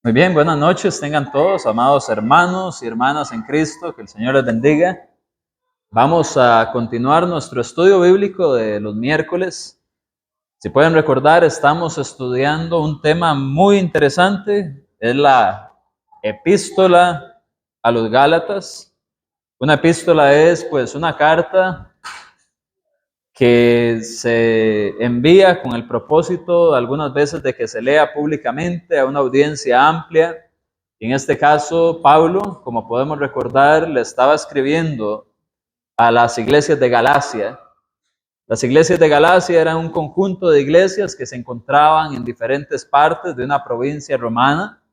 Muy bien, buenas noches, tengan todos, amados hermanos y hermanas en Cristo, que el Señor les bendiga. Vamos a continuar nuestro estudio bíblico de los miércoles. Si pueden recordar, estamos estudiando un tema muy interesante, es la epístola a los Gálatas. Una epístola es pues una carta que se envía con el propósito algunas veces de que se lea públicamente a una audiencia amplia. En este caso, Pablo, como podemos recordar, le estaba escribiendo a las iglesias de Galacia. Las iglesias de Galacia eran un conjunto de iglesias que se encontraban en diferentes partes de una provincia romana.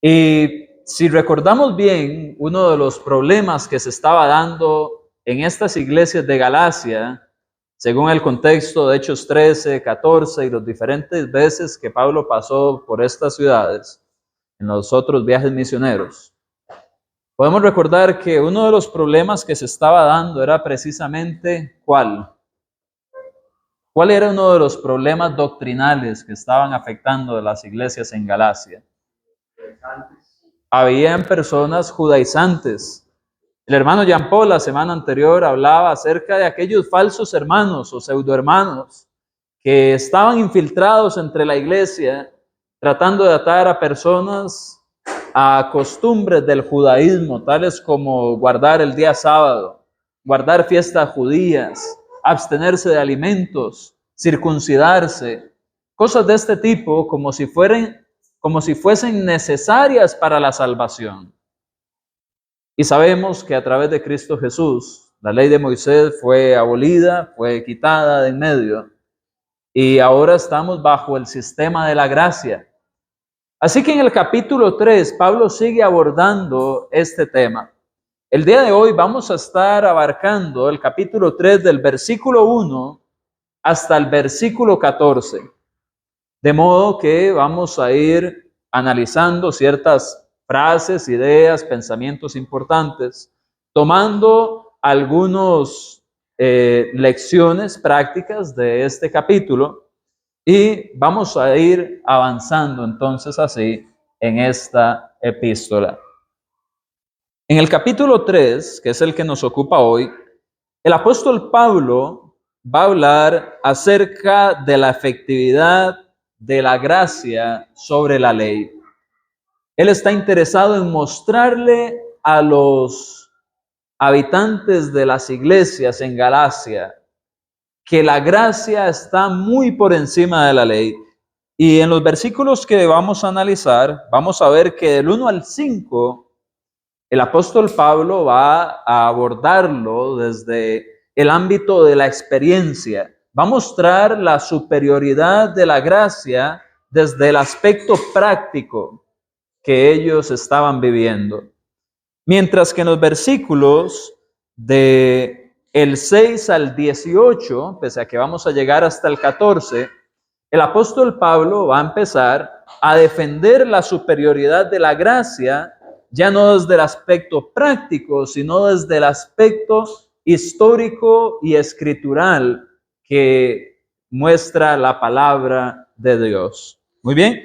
Y si recordamos bien, uno de los problemas que se estaba dando en estas iglesias de Galacia, según el contexto de Hechos 13, 14 y los diferentes veces que Pablo pasó por estas ciudades en los otros viajes misioneros, podemos recordar que uno de los problemas que se estaba dando era precisamente ¿cuál? ¿Cuál era uno de los problemas doctrinales que estaban afectando a las iglesias en Galacia? Habían personas judaizantes. El hermano Jean Paul la semana anterior hablaba acerca de aquellos falsos hermanos o pseudohermanos que estaban infiltrados entre la iglesia tratando de atar a personas a costumbres del judaísmo, tales como guardar el día sábado, guardar fiestas judías, abstenerse de alimentos, circuncidarse, cosas de este tipo como si fuesen necesarias para la salvación. Y sabemos que a través de Cristo Jesús, la ley de Moisés fue abolida, fue quitada de en medio, y ahora estamos bajo el sistema de la gracia. Así que en el capítulo 3, Pablo sigue abordando este tema. El día de hoy vamos a estar abarcando el capítulo 3 del versículo 1 hasta el versículo 14. De modo que vamos a ir analizando ciertas frases, ideas, pensamientos importantes, tomando algunas lecciones prácticas de este capítulo y vamos a ir avanzando entonces así en esta epístola. En el capítulo 3, que es el que nos ocupa hoy, el apóstol Pablo va a hablar acerca de la efectividad de la gracia sobre la ley. Él está interesado en mostrarle a los habitantes de las iglesias en Galacia que la gracia está muy por encima de la ley. Y en los versículos que vamos a analizar, vamos a ver que del 1 al 5, el apóstol Pablo va a abordarlo desde el ámbito de la experiencia. Va a mostrar la superioridad de la gracia desde el aspecto práctico que ellos estaban viviendo. Mientras que en los versículos de el 6 al 18, pese a que vamos a llegar hasta el 14, el apóstol Pablo va a empezar a defender la superioridad de la gracia, ya no desde el aspecto práctico, sino desde el aspecto histórico y escritural que muestra la palabra de Dios. Muy bien.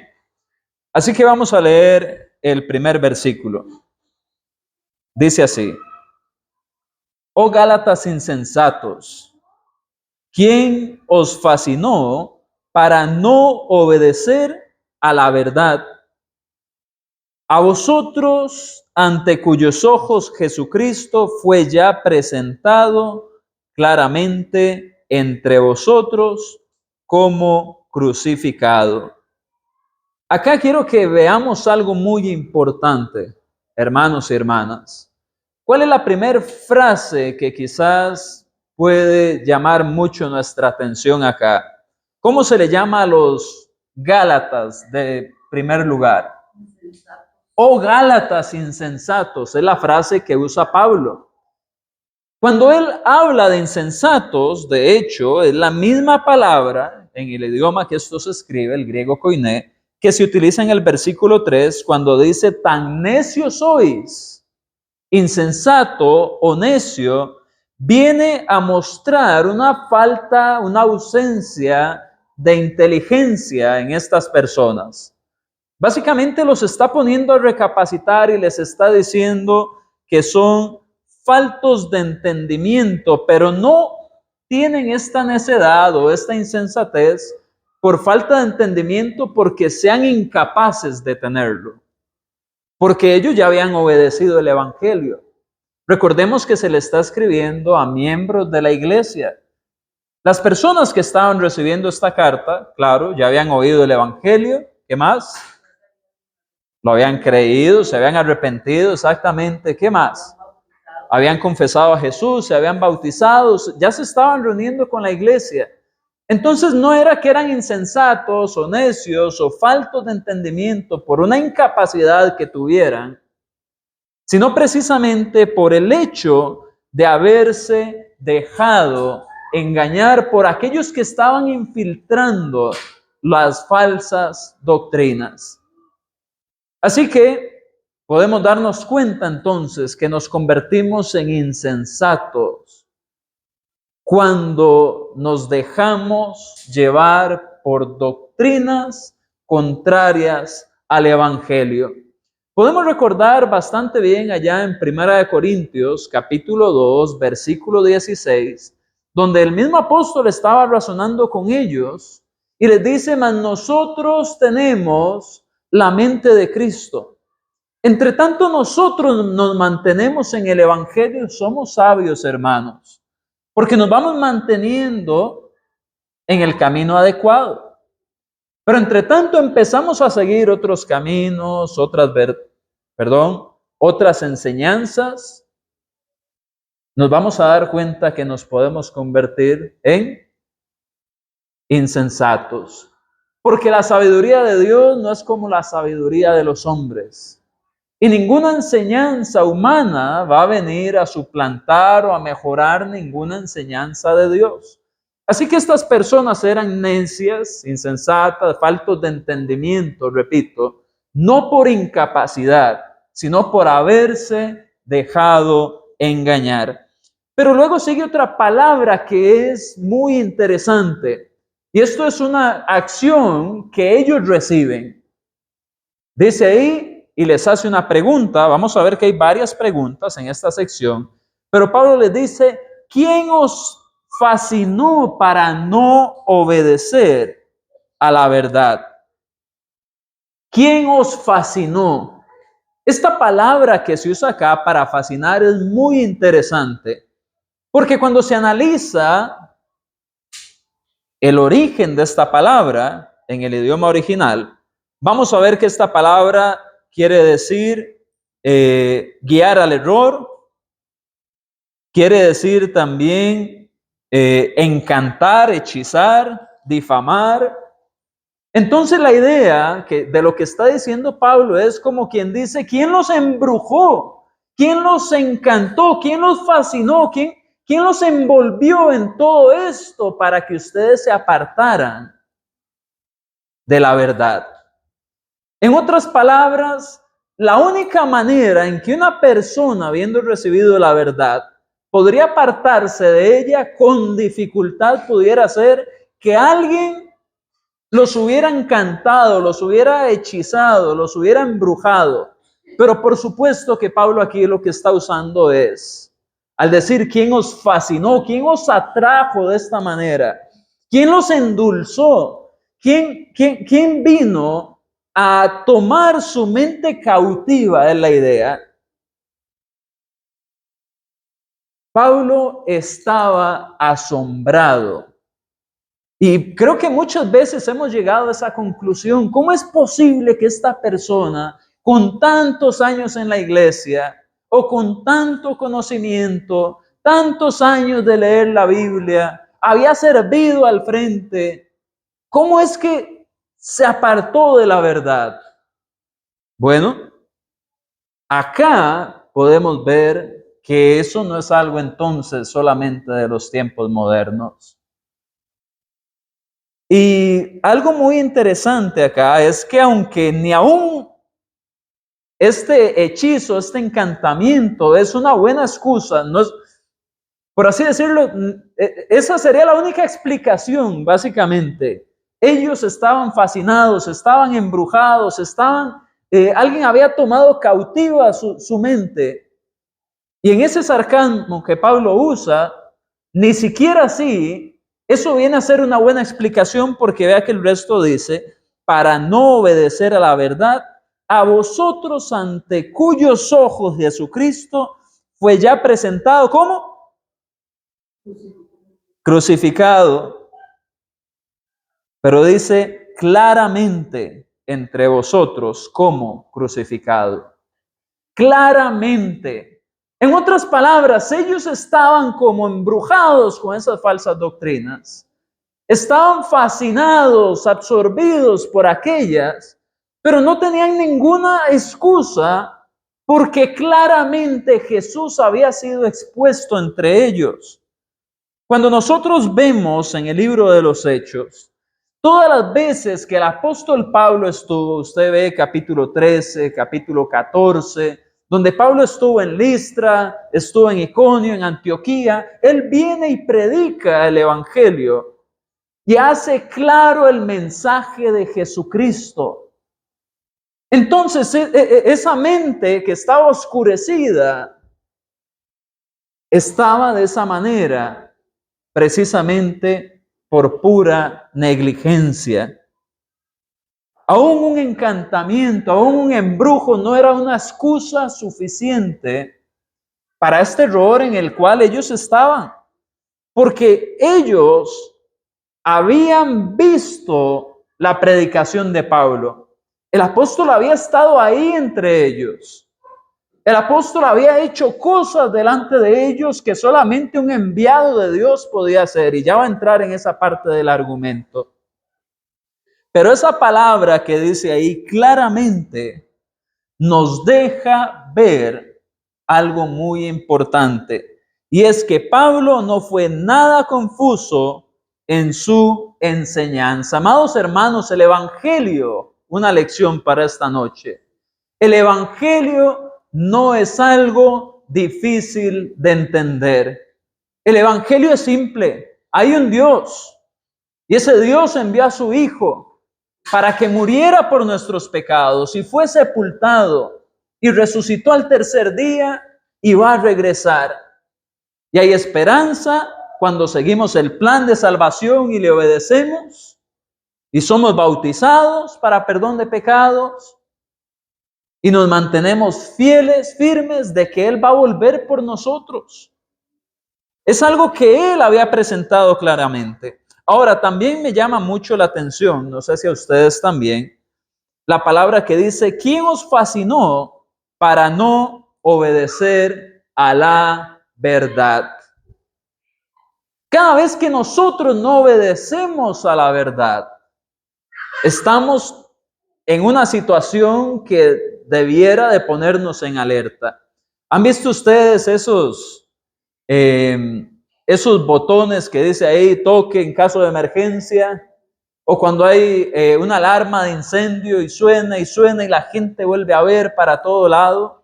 Así que vamos a leer el primer versículo. Dice así: Oh Gálatas insensatos, ¿quién os fascinó para no obedecer a la verdad? A vosotros, ante cuyos ojos Jesucristo fue ya presentado claramente entre vosotros como crucificado. Acá quiero que veamos algo muy importante, hermanos y hermanas. ¿Cuál es la primera frase que quizás puede llamar mucho nuestra atención acá? ¿Cómo se le llama a los Gálatas de primer lugar? Oh Gálatas insensatos, es la frase que usa Pablo. Cuando él habla de insensatos, de hecho, es la misma palabra en el idioma que esto se escribe, el griego koiné, que se utiliza en el versículo 3 cuando dice: tan necios sois. Insensato o necio viene a mostrar una falta, una ausencia de inteligencia en estas personas. Básicamente los está poniendo a recapacitar y les está diciendo que son faltos de entendimiento, pero no tienen esta necedad o esta insensatez por falta de entendimiento porque sean incapaces de tenerlo, porque ellos ya habían obedecido el Evangelio. Recordemos que se le está escribiendo a miembros de la iglesia. Las personas que estaban recibiendo esta carta, claro, ya habían oído el Evangelio. ¿Qué más? Lo habían creído, se habían arrepentido, exactamente. ¿Qué más? Habían confesado a Jesús, se habían bautizado, ya se estaban reuniendo con la iglesia. Entonces no era que eran insensatos o necios o faltos de entendimiento por una incapacidad que tuvieran, sino precisamente por el hecho de haberse dejado engañar por aquellos que estaban infiltrando las falsas doctrinas. Así que podemos darnos cuenta entonces que nos convertimos en insensatos cuando nos dejamos llevar por doctrinas contrarias al Evangelio. Podemos recordar bastante bien allá en 1 Corintios, capítulo 2, versículo 16, donde el mismo apóstol estaba razonando con ellos y les dice, mas nosotros tenemos la mente de Cristo. Entre tanto nosotros nos mantenemos en el Evangelio, somos sabios, hermanos, porque nos vamos manteniendo en el camino adecuado. Pero entre tanto empezamos a seguir otros caminos, otras enseñanzas, nos vamos a dar cuenta que nos podemos convertir en insensatos. Porque la sabiduría de Dios no es como la sabiduría de los hombres. Y ninguna enseñanza humana va a venir a suplantar o a mejorar ninguna enseñanza de Dios. Así que estas personas eran necias, insensatas, faltos de entendimiento, repito, no por incapacidad, sino por haberse dejado engañar. Pero luego sigue otra palabra que es muy interesante. Y esto es una acción que ellos reciben. Dice ahí y les hace una pregunta. Vamos a ver que hay varias preguntas en esta sección. Pero Pablo les dice, ¿quién os fascinó para no obedecer a la verdad? ¿Quién os fascinó? Esta palabra que se usa acá para fascinar es muy interesante, porque cuando se analiza el origen de esta palabra en el idioma original, vamos a ver que esta palabra quiere decir guiar al error, quiere decir también encantar, hechizar, difamar. Entonces la idea de lo que está diciendo Pablo es como quien dice, ¿quién los embrujó? ¿Quién los encantó? ¿Quién los fascinó? ¿Quién los envolvió en todo esto para que ustedes se apartaran de la verdad? En otras palabras, la única manera en que una persona, habiendo recibido la verdad, podría apartarse de ella con dificultad, pudiera ser que alguien los hubiera encantado, los hubiera hechizado, los hubiera embrujado. Pero por supuesto que Pablo aquí lo que está usando es, al decir quién os fascinó, quién os atrajo de esta manera, quién los endulzó, quién vino a tomar su mente cautiva, es la idea. Pablo estaba asombrado. Y creo que muchas veces hemos llegado a esa conclusión. ¿Cómo es posible que esta persona, con tantos años en la iglesia, o con tanto conocimiento, tantos años de leer la Biblia, había servido al frente, cómo es que se apartó de la verdad? Bueno, acá podemos ver que eso no es algo entonces solamente de los tiempos modernos. Y algo muy interesante acá es que aunque ni aún este hechizo, este encantamiento es una buena excusa, no es, por así decirlo, esa sería la única explicación, básicamente. ellos estaban fascinados, estaban embrujados, alguien había tomado cautiva su mente. Y en ese sarcasmo que Pablo usa, ni siquiera así, eso viene a ser una buena explicación, porque vea que el resto dice, para no obedecer a la verdad, a vosotros ante cuyos ojos Jesucristo fue ya presentado, ¿cómo? Crucificado. Pero dice claramente entre vosotros como crucificado. Claramente. En otras palabras, ellos estaban como embrujados con esas falsas doctrinas. Estaban fascinados, absorbidos por aquellas, pero no tenían ninguna excusa porque claramente Jesús había sido expuesto entre ellos. Cuando nosotros vemos en el libro de los Hechos, todas las veces que el apóstol Pablo estuvo, usted ve capítulo 13, capítulo 14, donde Pablo estuvo en Listra, estuvo en Iconio, en Antioquía, él viene y predica el evangelio y hace claro el mensaje de Jesucristo. Entonces, esa mente que estaba oscurecida estaba de esa manera precisamente por pura negligencia. Aún un encantamiento, aún un embrujo no era una excusa suficiente para este error en el cual ellos estaban, porque ellos habían visto la predicación de Pablo. El apóstol había estado ahí entre ellos. El apóstol había hecho cosas delante de ellos que solamente un enviado de Dios podía hacer, y ya va a entrar en esa parte del argumento. Pero esa palabra que dice ahí claramente nos deja ver algo muy importante, y es que Pablo no fue nada confuso en su enseñanza. Amados hermanos, el evangelio, una lección para esta noche. El evangelio no es algo difícil de entender. El evangelio es simple. Hay un Dios, y ese Dios envió a su Hijo para que muriera por nuestros pecados y fue sepultado y resucitó al tercer día y va a regresar. Y hay esperanza cuando seguimos el plan de salvación y le obedecemos y somos bautizados para perdón de pecados. Y nos mantenemos fieles, firmes de que Él va a volver por nosotros. Es algo que Él había presentado claramente. Ahora, también me llama mucho la atención, no sé si a ustedes también, la palabra que dice, ¿quién os fascinó para no obedecer a la verdad? Cada vez que nosotros no obedecemos a la verdad, estamos en una situación que debiera de ponernos en alerta. ¿Han visto ustedes esos botones que dice ahí toque en caso de emergencia? O cuando hay una alarma de incendio y suena y la gente vuelve a ver para todo lado.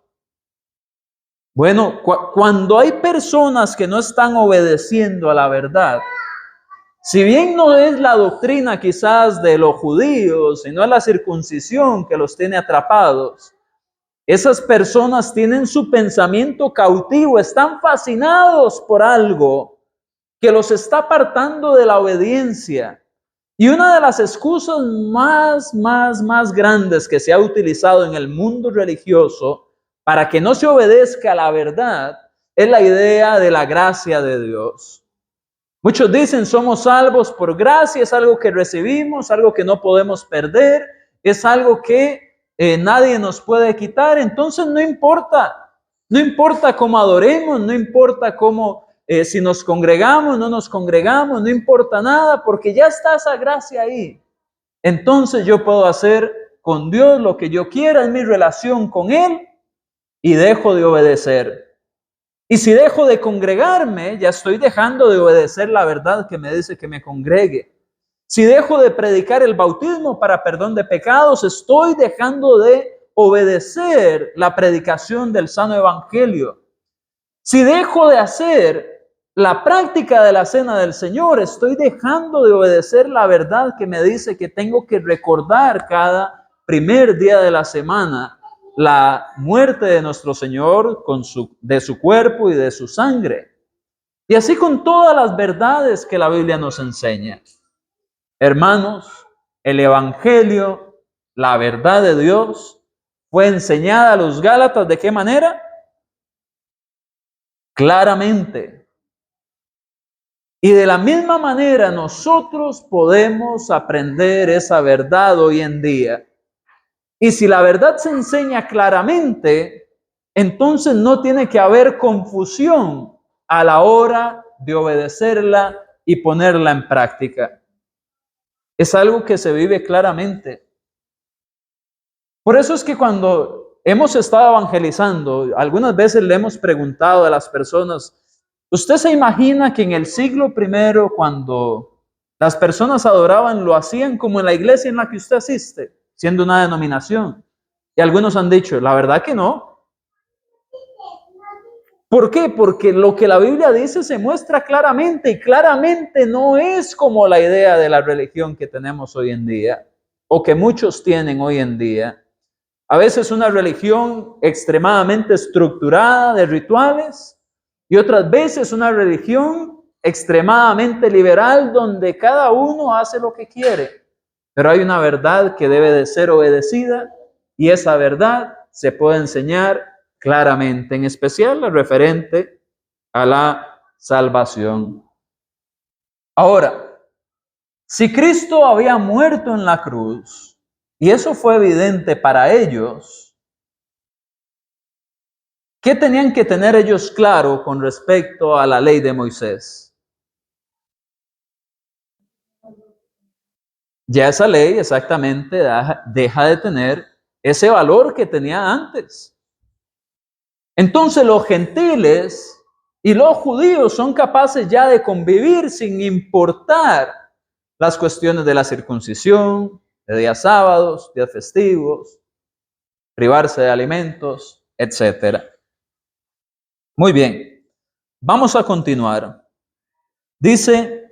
Bueno, cuando hay personas que no están obedeciendo a la verdad, si bien no es la doctrina quizás de los judíos, sino es la circuncisión que los tiene atrapados, esas personas tienen su pensamiento cautivo, están fascinados por algo que los está apartando de la obediencia. Y una de las excusas más grandes que se ha utilizado en el mundo religioso para que no se obedezca a la verdad es la idea de la gracia de Dios. Muchos dicen somos salvos por gracia, es algo que recibimos, algo que no podemos perder, es algo que nadie nos puede quitar. Entonces no importa cómo adoremos, no importa cómo, si nos congregamos, no nos congregamos, no importa nada, porque ya está esa gracia ahí. Entonces yo puedo hacer con Dios lo que yo quiera en mi relación con Él y dejo de obedecer. Y si dejo de congregarme, ya estoy dejando de obedecer la verdad que me dice que me congregue. Si dejo de predicar el bautismo para perdón de pecados, estoy dejando de obedecer la predicación del sano evangelio. Si dejo de hacer la práctica de la cena del Señor, estoy dejando de obedecer la verdad que me dice que tengo que recordar cada primer día de la semana la muerte de nuestro Señor de su cuerpo y de su sangre. Y así con todas las verdades que la Biblia nos enseña. Hermanos, el Evangelio, la verdad de Dios, fue enseñada a los Gálatas ¿de qué manera? Claramente. Y de la misma manera nosotros podemos aprender esa verdad hoy en día. Y si la verdad se enseña claramente, entonces no tiene que haber confusión a la hora de obedecerla y ponerla en práctica. Es algo que se vive claramente. Por eso es que cuando hemos estado evangelizando, algunas veces le hemos preguntado a las personas, ¿usted se imagina que en el siglo I, cuando las personas adoraban, lo hacían como en la iglesia en la que usted asiste, siendo una denominación? Y algunos han dicho, la verdad que no. ¿Por qué? Porque lo que la Biblia dice se muestra claramente y claramente no es como la idea de la religión que tenemos hoy en día o que muchos tienen hoy en día. A veces una religión extremadamente estructurada de rituales y otras veces una religión extremadamente liberal donde cada uno hace lo que quiere. Pero hay una verdad que debe de ser obedecida y esa verdad se puede enseñar claramente, en especial la referente a la salvación. Ahora, si Cristo había muerto en la cruz, y eso fue evidente para ellos, ¿qué tenían que tener ellos claro con respecto a la ley de Moisés? Ya esa ley exactamente deja de tener ese valor que tenía antes. Entonces los gentiles y los judíos son capaces ya de convivir sin importar las cuestiones de la circuncisión, de días sábados, días festivos, privarse de alimentos, etc. Muy bien, vamos a continuar. Dice,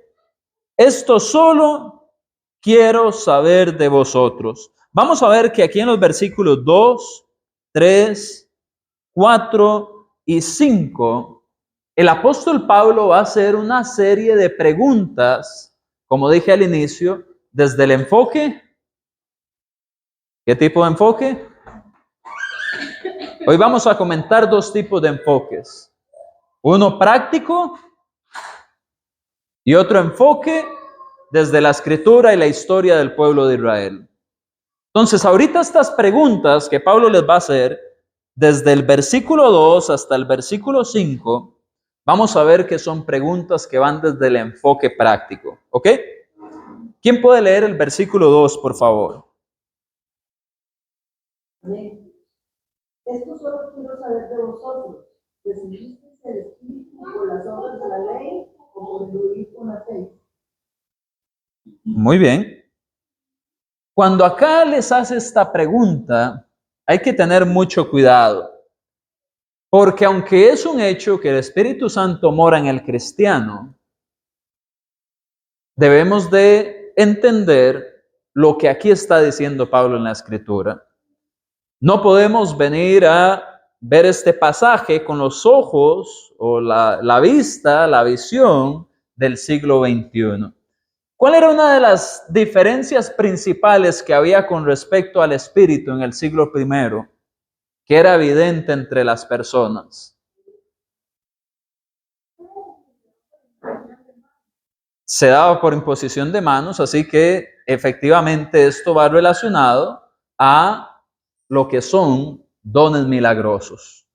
esto solo quiero saber de vosotros. Vamos a ver que aquí en los versículos 2, 3, 4 y 5, el apóstol Pablo va a hacer una serie de preguntas, como dije al inicio, desde el enfoque. ¿Qué tipo de enfoque? Hoy vamos a comentar dos tipos de enfoques. Uno práctico y otro enfoque desde la escritura y la historia del pueblo de Israel. Entonces, ahorita estas preguntas que Pablo les va a hacer, desde el versículo 2 hasta el versículo 5, vamos a ver que son preguntas que van desde el enfoque práctico. ¿Ok? ¿Quién puede leer el versículo 2, por favor? Amén. Esto solo quiero saber de vosotros. ¿Recibisteis el Espíritu por las obras de la ley o por el oír con la fe? Muy bien. Cuando acá les hace esta pregunta, hay que tener mucho cuidado. Porque aunque es un hecho que el Espíritu Santo mora en el cristiano, debemos de entender lo que aquí está diciendo Pablo en la Escritura. No podemos venir a ver este pasaje con los ojos o la vista, la visión del siglo XXI. ¿Cuál era una de las diferencias principales que había con respecto al Espíritu en el siglo I, que era evidente entre las personas? Se daba por imposición de manos, así que efectivamente esto va relacionado a lo que son dones milagrosos.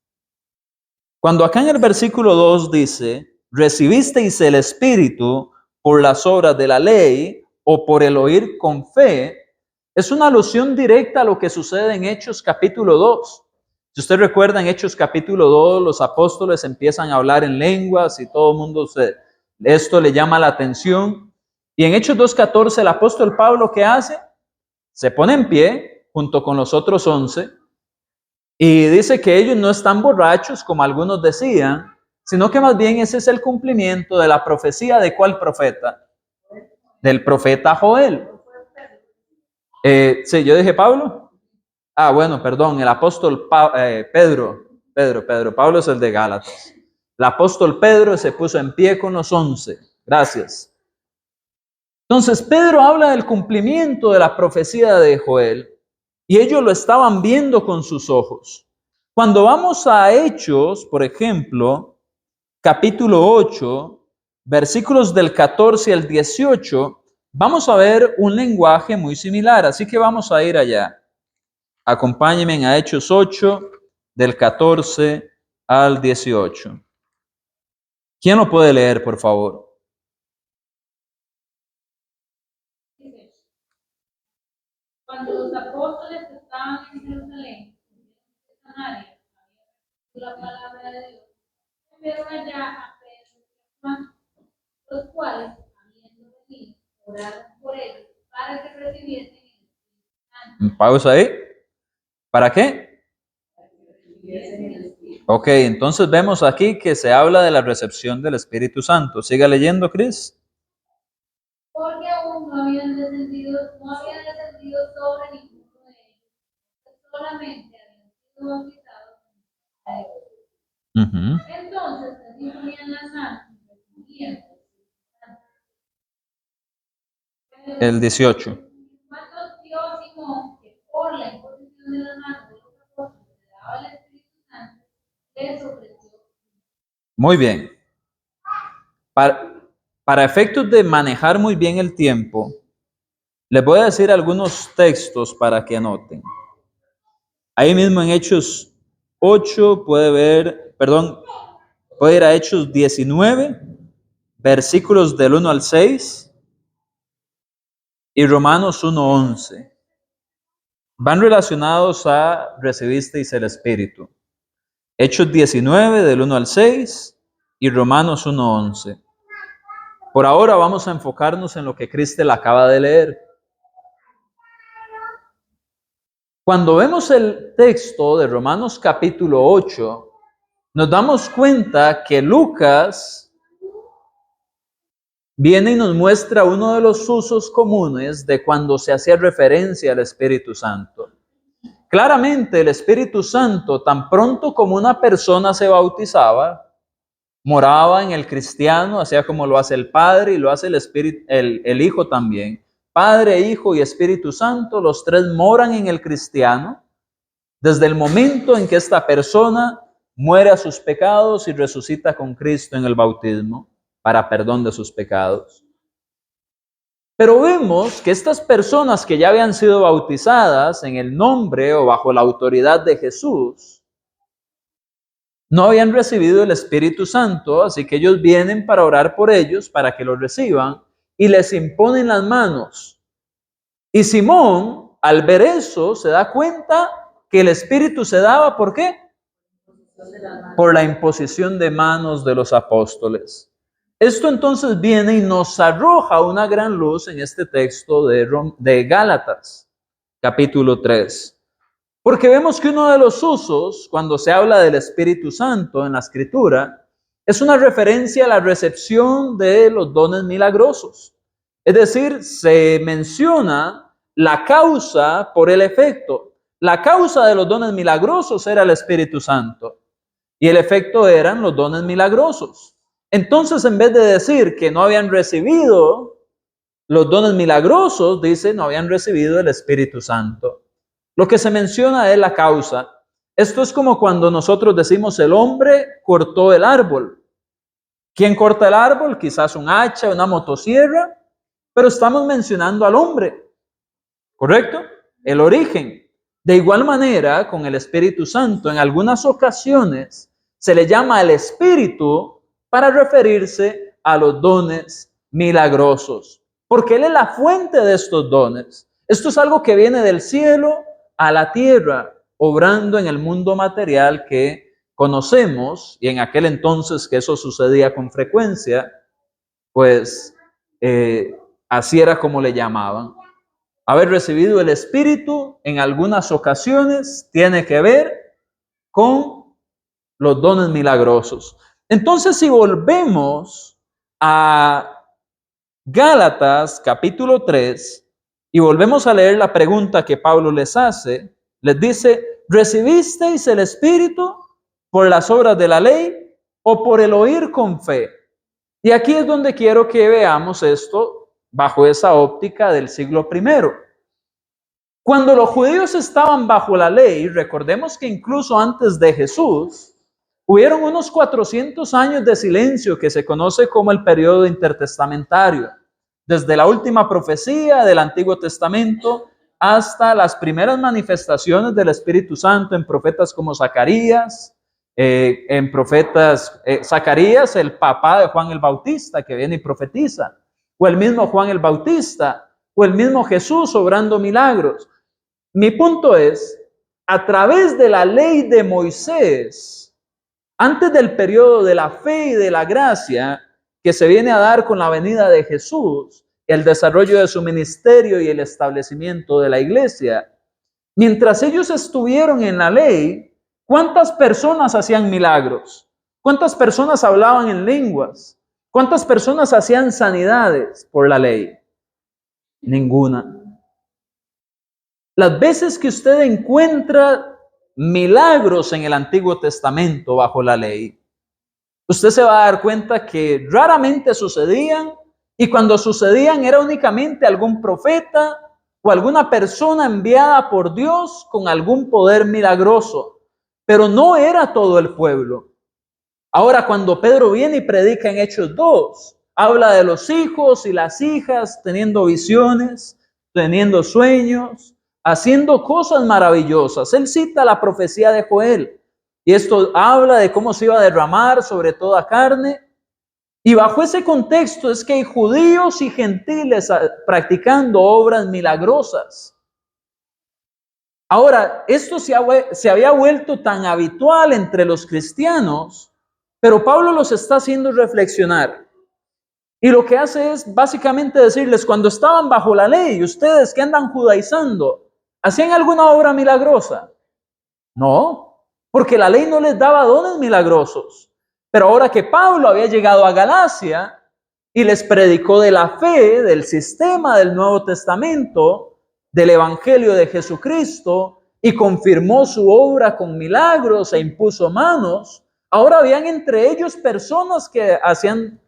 Cuando acá en el versículo 2 dice, recibisteis el Espíritu por las obras de la ley o por el oír con fe, es una alusión directa a lo que sucede en Hechos capítulo 2. Si usted recuerda, en Hechos capítulo 2, los apóstoles empiezan a hablar en lenguas y todo el mundo esto le llama la atención. Y en Hechos 2:14, el apóstol Pablo, ¿qué hace? Se pone en pie junto con los otros 11 y dice que ellos no están borrachos, como algunos decían, sino que más bien ese es el cumplimiento de la profecía de ¿cuál profeta? Del profeta Joel. Sí, yo dije Pablo. Ah, bueno, perdón, el apóstol Pedro. Pablo es el de Gálatas. El apóstol Pedro se puso en pie con los 11. Gracias. Entonces, Pedro habla del cumplimiento de la profecía de Joel y ellos lo estaban viendo con sus ojos. Cuando vamos a Hechos, por ejemplo, capítulo 8, versículos del 14 al 18, vamos a ver un lenguaje muy similar, así que vamos a ir allá. Acompáñenme a Hechos 8, del 14 al 18. ¿Quién lo puede leer, por favor? Cuando los apóstoles estaban en Jerusalén, en Samaria, la palabra de Dios, enviaron allá a Pedro y Juan, los cuales, habiendo venido, oraron por ellos para que recibiesen el Espíritu Santo. Pausa ahí. ¿Para qué? Ok, entonces vemos aquí que se habla de la recepción del Espíritu Santo. Siga leyendo, Cris. Porque aún no habían descendido sobre ninguno de ellos, solamente habían sido bautizados en el Espíritu. Entonces les imponían las manos y recibían el 18. Cuando vio Simón que por la imposición de las manos de los apóstoles le daba el Espíritu Santo, les ofreció. Muy bien. Para efectos de manejar muy bien el tiempo, les voy a decir algunos textos para que anoten. Ahí mismo en Hechos 8 puede ir a Hechos 19, versículos del 1 al 6 y Romanos 1:11. Van relacionados a recibisteis el Espíritu. Hechos 19, del 1 al 6 y Romanos 1:11. Por ahora vamos a enfocarnos en lo que Cristel acaba de leer. Cuando vemos el texto de Romanos capítulo 8, nos damos cuenta que Lucas viene y nos muestra uno de los usos comunes de cuando se hacía referencia al Espíritu Santo. Claramente el Espíritu Santo, tan pronto como una persona se bautizaba, moraba en el cristiano, hacía como lo hace el Padre y lo hace el Hijo también. Padre, Hijo y Espíritu Santo, los tres moran en el cristiano desde el momento en que esta persona muere a sus pecados y resucita con Cristo en el bautismo para perdón de sus pecados. Pero vemos que estas personas que ya habían sido bautizadas en el nombre o bajo la autoridad de Jesús, no habían recibido el Espíritu Santo, así que ellos vienen para orar por ellos, para que lo reciban, y les imponen las manos. Y Simón, al ver eso, se da cuenta que el Espíritu se daba, ¿por qué? Por la imposición de manos de los apóstoles. Esto entonces viene y nos arroja una gran luz en este texto de Gálatas, capítulo 3. Porque vemos que uno de los usos, cuando se habla del Espíritu Santo en la Escritura, es una referencia a la recepción de los dones milagrosos. Es decir, se menciona la causa por el efecto. La causa de los dones milagrosos era el Espíritu Santo y el efecto eran los dones milagrosos. Entonces, en vez de decir que no habían recibido los dones milagrosos, dice no habían recibido el Espíritu Santo. Lo que se menciona es la causa. Esto es como cuando nosotros decimos el hombre cortó el árbol. ¿Quién corta el árbol? Quizás un hacha, una motosierra, pero estamos mencionando al hombre, ¿correcto? El origen. De igual manera, con el Espíritu Santo, en algunas ocasiones se le llama el Espíritu para referirse a los dones milagrosos, porque Él es la fuente de estos dones. Esto es algo que viene del cielo a la tierra, obrando en el mundo material que conocemos, y en aquel entonces que eso sucedía con frecuencia, pues así era como le llamaban. Haber recibido el Espíritu en algunas ocasiones tiene que ver con los dones milagrosos. Entonces, si volvemos a Gálatas capítulo 3 y volvemos a leer la pregunta que Pablo les hace, les dice, ¿recibisteis el Espíritu por las obras de la ley o por el oír con fe? Y aquí es donde quiero que veamos esto bajo esa óptica del siglo I. Cuando los judíos estaban bajo la ley, recordemos que incluso antes de Jesús, hubieron unos 400 años de silencio que se conoce como el periodo intertestamentario, desde la última profecía del Antiguo Testamento hasta las primeras manifestaciones del Espíritu Santo en profetas como Zacarías, Zacarías, el papá de Juan el Bautista, que viene y profetiza, o el mismo Juan el Bautista, o el mismo Jesús obrando milagros. Mi punto es, a través de la ley de Moisés, antes del periodo de la fe y de la gracia que se viene a dar con la venida de Jesús, el desarrollo de su ministerio y el establecimiento de la iglesia, mientras ellos estuvieron en la ley, ¿cuántas personas hacían milagros? ¿Cuántas personas hablaban en lenguas? ¿Cuántas personas hacían sanidades por la ley? Ninguna. Las veces que usted encuentra milagros en el Antiguo Testamento bajo la ley, usted se va a dar cuenta que raramente sucedían, y cuando sucedían era únicamente algún profeta o alguna persona enviada por Dios con algún poder milagroso, pero no era todo el pueblo. Ahora, cuando Pedro viene y predica en Hechos 2, habla de los hijos y las hijas teniendo visiones, teniendo sueños, haciendo cosas maravillosas. Él cita la profecía de Joel, y esto habla de cómo se iba a derramar sobre toda carne. Y bajo ese contexto es que hay judíos y gentiles practicando obras milagrosas. Ahora, esto se había vuelto tan habitual entre los cristianos, pero Pablo los está haciendo reflexionar. Y lo que hace es básicamente decirles, cuando estaban bajo la ley, ustedes que andan judaizando, ¿hacían alguna obra milagrosa? No, porque la ley no les daba dones milagrosos. Pero ahora que Pablo había llegado a Galacia y les predicó de la fe, del sistema del Nuevo Testamento, del Evangelio de Jesucristo, y confirmó su obra con milagros e impuso manos, ahora habían entre ellos personas que hacían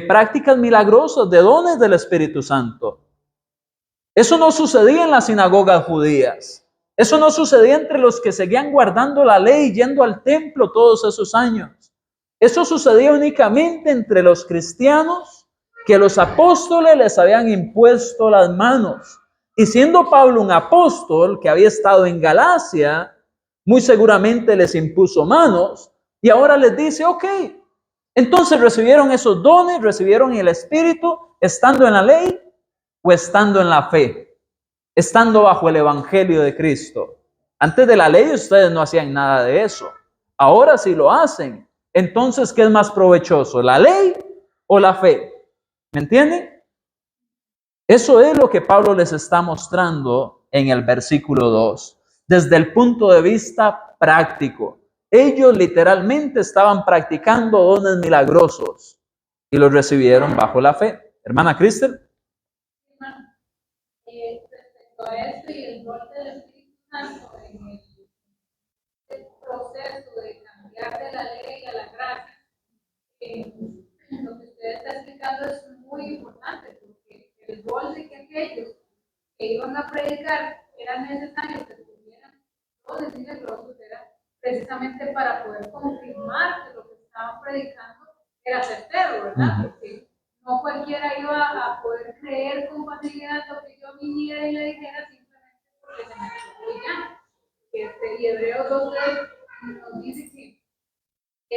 prácticas milagrosas de dones del Espíritu Santo. Eso no sucedía en las sinagogas judías. Eso no sucedía entre los que seguían guardando la ley, yendo al templo todos esos años. Eso sucedía únicamente entre los cristianos que los apóstoles les habían impuesto las manos. Y siendo Pablo un apóstol que había estado en Galacia, muy seguramente les impuso manos y ahora les dice, ok, entonces recibieron esos dones, recibieron el Espíritu, estando en la ley o estando en la fe, estando bajo el Evangelio de Cristo. Antes de la ley ustedes no hacían nada de eso. Ahora sí lo hacen. Entonces, ¿qué es más provechoso? ¿La ley o la fe? ¿Me entienden? Eso es lo que Pablo les está mostrando en el versículo 2, desde el punto de vista práctico. Ellos literalmente estaban practicando dones milagrosos y los recibieron bajo la fe. Hermana Cristel. Respecto a esto y el rol del Espíritu Santo en el proceso de cambiar de la ley a la gracia, lo que usted está explicando es muy importante, porque el rol de que aquellos que iban a predicar era necesario que tuvieran dones milagrosos, era precisamente para poder confirmar que lo que estaban predicando era certero, ¿verdad? Porque no cualquiera iba a poder creer con facilidad lo que yo viniera y le dijera simplemente porque se me ocurrió ya. Y Hebreos 2:3 nos dice que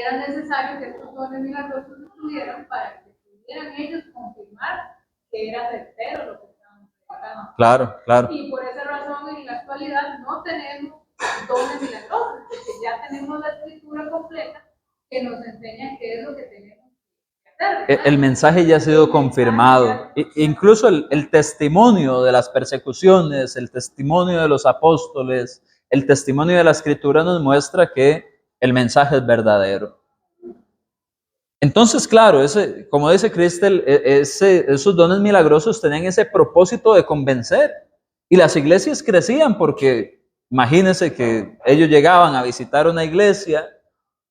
era necesario que estos dones milagrosos estuvieran para que pudieran ellos confirmar que era certero lo que estaban predicando. Claro, claro. Y por esa razón en la actualidad no tenemos dones milagrosos, porque ya tenemos la escritura completa que nos enseña qué es lo que tenemos que hacer. El mensaje ya ha sido confirmado. Incluso el testimonio de las persecuciones, el testimonio de los apóstoles, el testimonio de la escritura nos muestra que el mensaje es verdadero. Entonces, claro, como dice Cristel, esos dones milagrosos tenían ese propósito de convencer. Y las iglesias crecían porque, imagínense que ellos llegaban a visitar una iglesia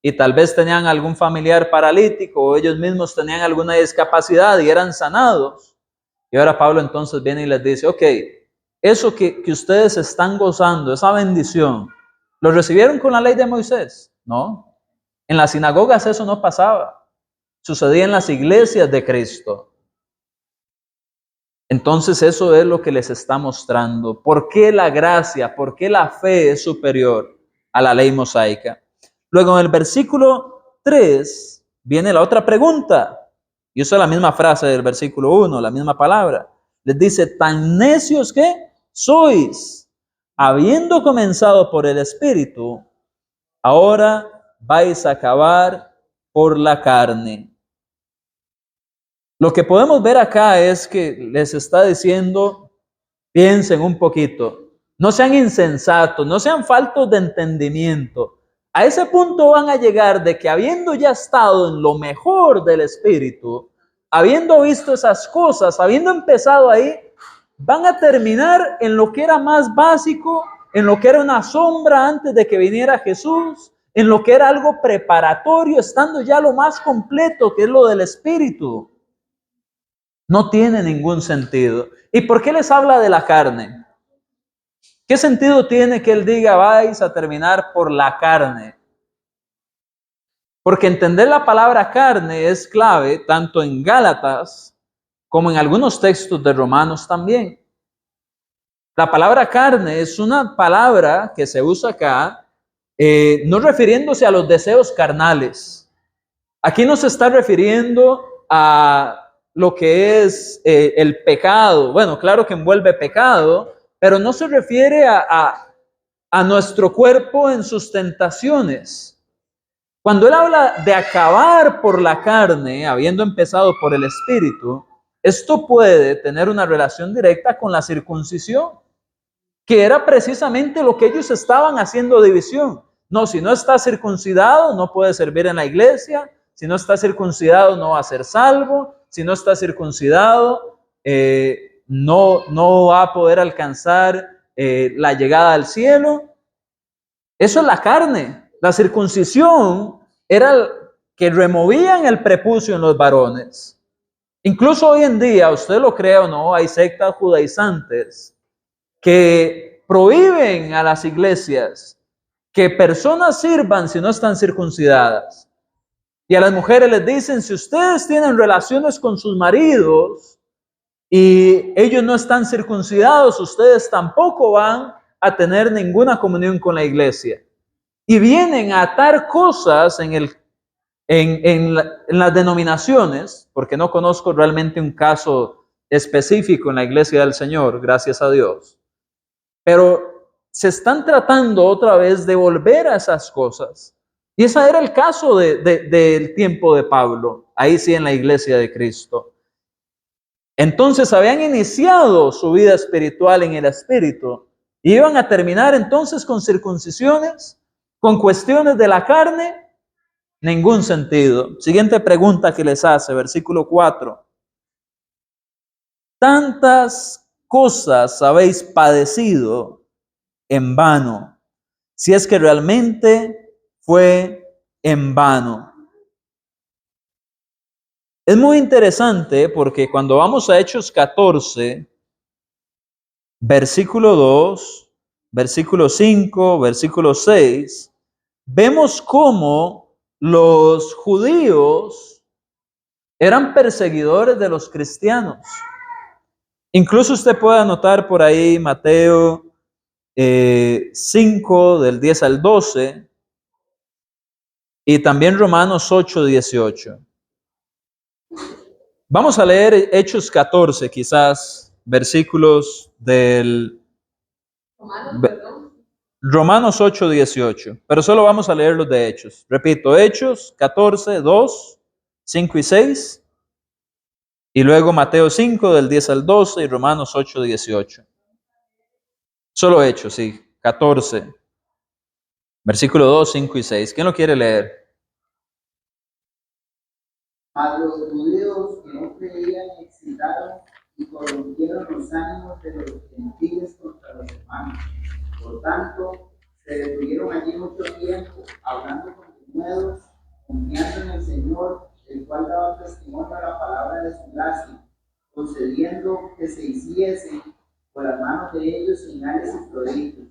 y tal vez tenían algún familiar paralítico o ellos mismos tenían alguna discapacidad y eran sanados. Y ahora Pablo entonces viene y les dice, ok, eso que ustedes están gozando, esa bendición, ¿lo recibieron con la ley de Moisés? No. En las sinagogas eso no pasaba. Sucedía en las iglesias de Cristo. Entonces eso es lo que les está mostrando. ¿Por qué la gracia, por qué la fe es superior a la ley mosaica? Luego en el versículo 3 viene la otra pregunta. Y usa la misma frase del versículo 1, la misma palabra. Les dice, tan necios que sois, habiendo comenzado por el Espíritu, ahora vais a acabar por la carne. Lo que podemos ver acá es que les está diciendo, piensen un poquito, no sean insensatos, no sean faltos de entendimiento. A ese punto van a llegar de que habiendo ya estado en lo mejor del Espíritu, habiendo visto esas cosas, habiendo empezado ahí, van a terminar en lo que era más básico, en lo que era una sombra antes de que viniera Jesús, en lo que era algo preparatorio, estando ya lo más completo, que es lo del Espíritu. No tiene ningún sentido. ¿Y por qué les habla de la carne? ¿Qué sentido tiene que él diga vais a terminar por la carne? Porque entender la palabra carne es clave tanto en Gálatas como en algunos textos de Romanos también. La palabra carne es una palabra que se usa acá, no refiriéndose a los deseos carnales. Aquí no se está refiriendo a lo que es el pecado. Bueno, claro que envuelve pecado, pero no se refiere a nuestro cuerpo en sus tentaciones. Cuando él habla de acabar por la carne, habiendo empezado por el espíritu, esto puede tener una relación directa con la circuncisión, que era precisamente lo que ellos estaban haciendo división. No, si no está circuncidado, no puede servir en la iglesia. Si no está circuncidado, no va a ser salvo. Si no está circuncidado, no va a poder alcanzar la llegada al cielo. Eso es la carne. La circuncisión era que removían el prepucio en los varones. Incluso hoy en día, usted lo crea o no, hay sectas judaizantes que prohíben a las iglesias que personas sirvan si no están circuncidadas. Y a las mujeres les dicen, si ustedes tienen relaciones con sus maridos y ellos no están circuncidados, ustedes tampoco van a tener ninguna comunión con la iglesia. Y vienen a atar cosas en las denominaciones, porque no conozco realmente un caso específico en la iglesia del Señor, gracias a Dios. Pero se están tratando otra vez de volver a esas cosas. Y ese era el caso del tiempo de Pablo, ahí sí en la iglesia de Cristo. Entonces habían iniciado su vida espiritual en el Espíritu y iban a terminar entonces con circuncisiones, con cuestiones de la carne, ningún sentido. Siguiente pregunta que les hace, versículo 4. Tantas cosas habéis padecido en vano, si es que realmente fue en vano. Es muy interesante porque cuando vamos a Hechos 14, versículo 2, versículo 5, versículo 6, vemos cómo los judíos eran perseguidores de los cristianos. Incluso usted puede anotar por ahí Mateo 5 del 10 al 12 y también Romanos 8, 18. Vamos a leer Hechos 14, quizás versículos del Romanos 8, 18, pero solo vamos a leer los de Hechos. Repito, Hechos 14, 2, 5 y 6, y luego Mateo 5 del 10 al 12 y Romanos 8, 18. Solo Hechos, sí, 14, versículo 2, 5 y 6. ¿Quién lo quiere leer? Mas los judíos que no creían excitaron y corrompieron los ánimos de los gentiles contra los hermanos. Por tanto, se detuvieron allí mucho tiempo, hablando con denuedos, confiando en el Señor, el cual daba testimonio a la palabra de su gracia, concediendo que se hiciesen por las manos de ellos señales y prodigios.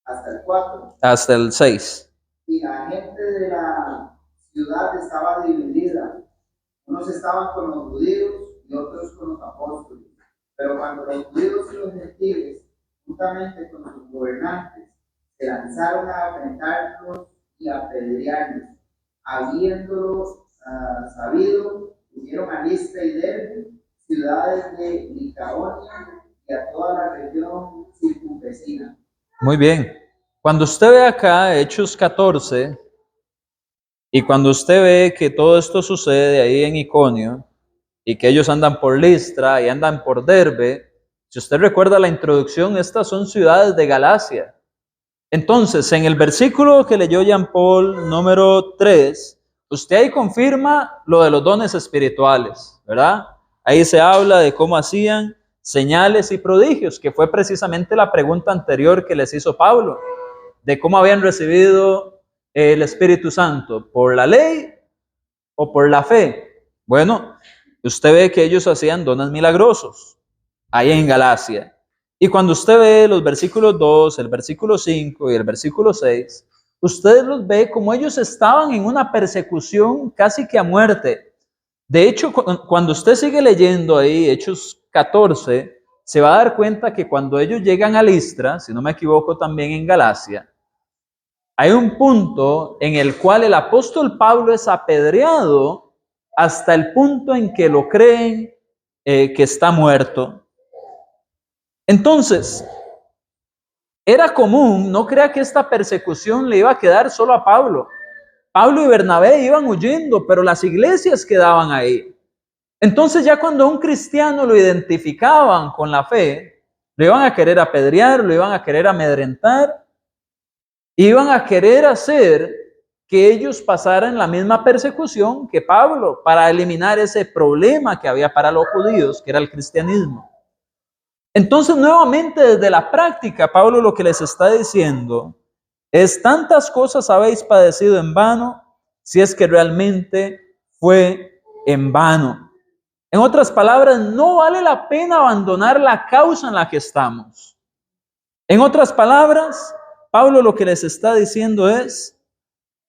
Hasta el 4. Hasta el 6. Y la gente de la ciudad estaba dividida. Unos estaban con los judíos y otros con los apóstoles. Pero cuando los judíos y los gentiles, juntamente con sus gobernantes, se lanzaron a afrentarlos y a apedrearlos, habiéndolos sabido, pusieron a Listra y Derbe, ciudades de Licaonia y a toda la región circunvecina. Muy bien. Cuando usted ve acá Hechos 14, y cuando usted ve que todo esto sucede ahí en Iconio, y que ellos andan por Listra y andan por Derbe, si usted recuerda la introducción, estas son ciudades de Galacia. Entonces, en el versículo que leyó Jean Paul, número 3, usted ahí confirma lo de los dones espirituales, ¿verdad? Ahí se habla de cómo hacían señales y prodigios, que fue precisamente la pregunta anterior que les hizo Pablo, de cómo habían recibido el Espíritu Santo, ¿por la ley o por la fe? Bueno, usted ve que ellos hacían dones milagrosos ahí en Galacia. Y cuando usted ve los versículos 2, el versículo 5 y el versículo 6, usted los ve como ellos estaban en una persecución casi que a muerte. De hecho, cuando usted sigue leyendo ahí Hechos 14, se va a dar cuenta que cuando ellos llegan a Listra, si no me equivoco también en Galacia, hay un punto en el cual el apóstol Pablo es apedreado hasta el punto en que lo creen que está muerto. Entonces, era común, no crea que esta persecución le iba a quedar solo a Pablo. Pablo y Bernabé iban huyendo, pero las iglesias quedaban ahí. Entonces ya cuando a un cristiano lo identificaban con la fe, lo iban a querer apedrear, lo iban a querer amedrentar, iban a querer hacer que ellos pasaran la misma persecución que Pablo para eliminar ese problema que había para los judíos, que era el cristianismo. Entonces, nuevamente desde la práctica, Pablo lo que les está diciendo es: tantas cosas habéis padecido en vano, si es que realmente fue en vano. En otras palabras, no vale la pena abandonar la causa en la que estamos. En otras palabras, Pablo lo que les está diciendo es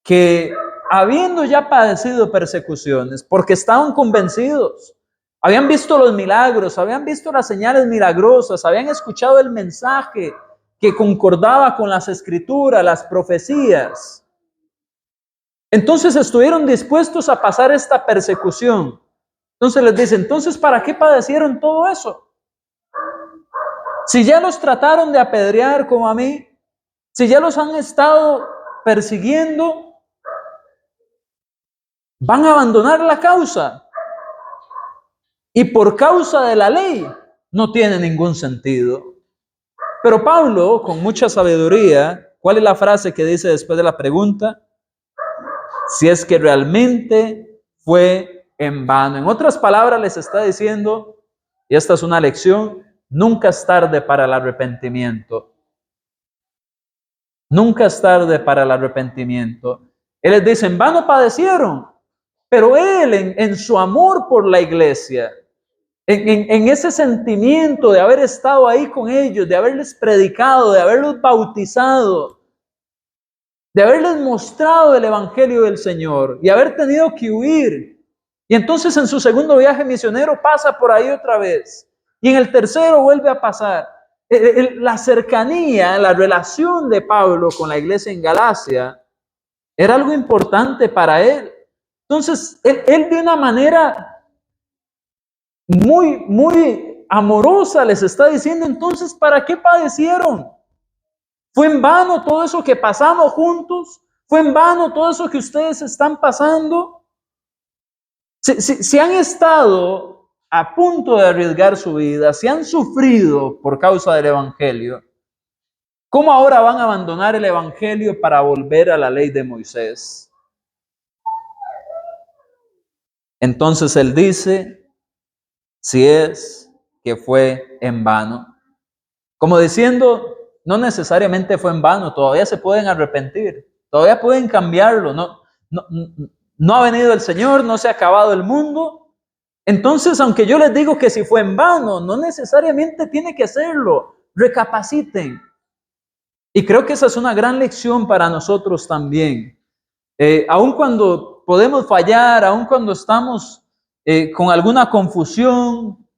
que habiendo ya padecido persecuciones, porque estaban convencidos, habían visto los milagros, habían visto las señales milagrosas, habían escuchado el mensaje que concordaba con las escrituras, las profecías. Entonces estuvieron dispuestos a pasar esta persecución. Entonces les dice: entonces, ¿para qué padecieron todo eso? Si ya los trataron de apedrear como a mí, si ya los han estado persiguiendo, van a abandonar la causa. Y por causa de la ley no tiene ningún sentido. Pero Pablo, con mucha sabiduría, ¿cuál es la frase que dice después de la pregunta? Si es que realmente fue en vano. En otras palabras, les está diciendo, y esta es una lección: nunca es tarde para el arrepentimiento. Nunca es tarde para el arrepentimiento. Él les dice: en vano padecieron, pero él en su amor por la iglesia, en ese sentimiento de haber estado ahí con ellos, de haberles predicado, de haberlos bautizado, de haberles mostrado el evangelio del Señor y haber tenido que huir. Y entonces en su segundo viaje misionero pasa por ahí otra vez. Y en el tercero vuelve a pasar. La cercanía, la relación de Pablo con la iglesia en Galacia era algo importante para él. Entonces, él de una manera muy amorosa les está diciendo: entonces, ¿para qué padecieron? ¿Fue en vano todo eso que pasamos juntos? ¿Fue en vano todo eso que ustedes están pasando? Si han estado a punto de arriesgar su vida, si han sufrido por causa del evangelio, ¿cómo ahora van a abandonar el evangelio para volver a la ley de Moisés? Entonces él dice, si es que fue en vano. Como diciendo, no necesariamente fue en vano, todavía se pueden arrepentir, todavía pueden cambiarlo, no ha venido el Señor, no se ha acabado el mundo. Entonces, aunque yo les digo que si fue en vano, no necesariamente tiene que serlo. Recapaciten. Y creo que esa es una gran lección para nosotros también. Aun cuando podemos fallar, aun cuando estamos con alguna confusión,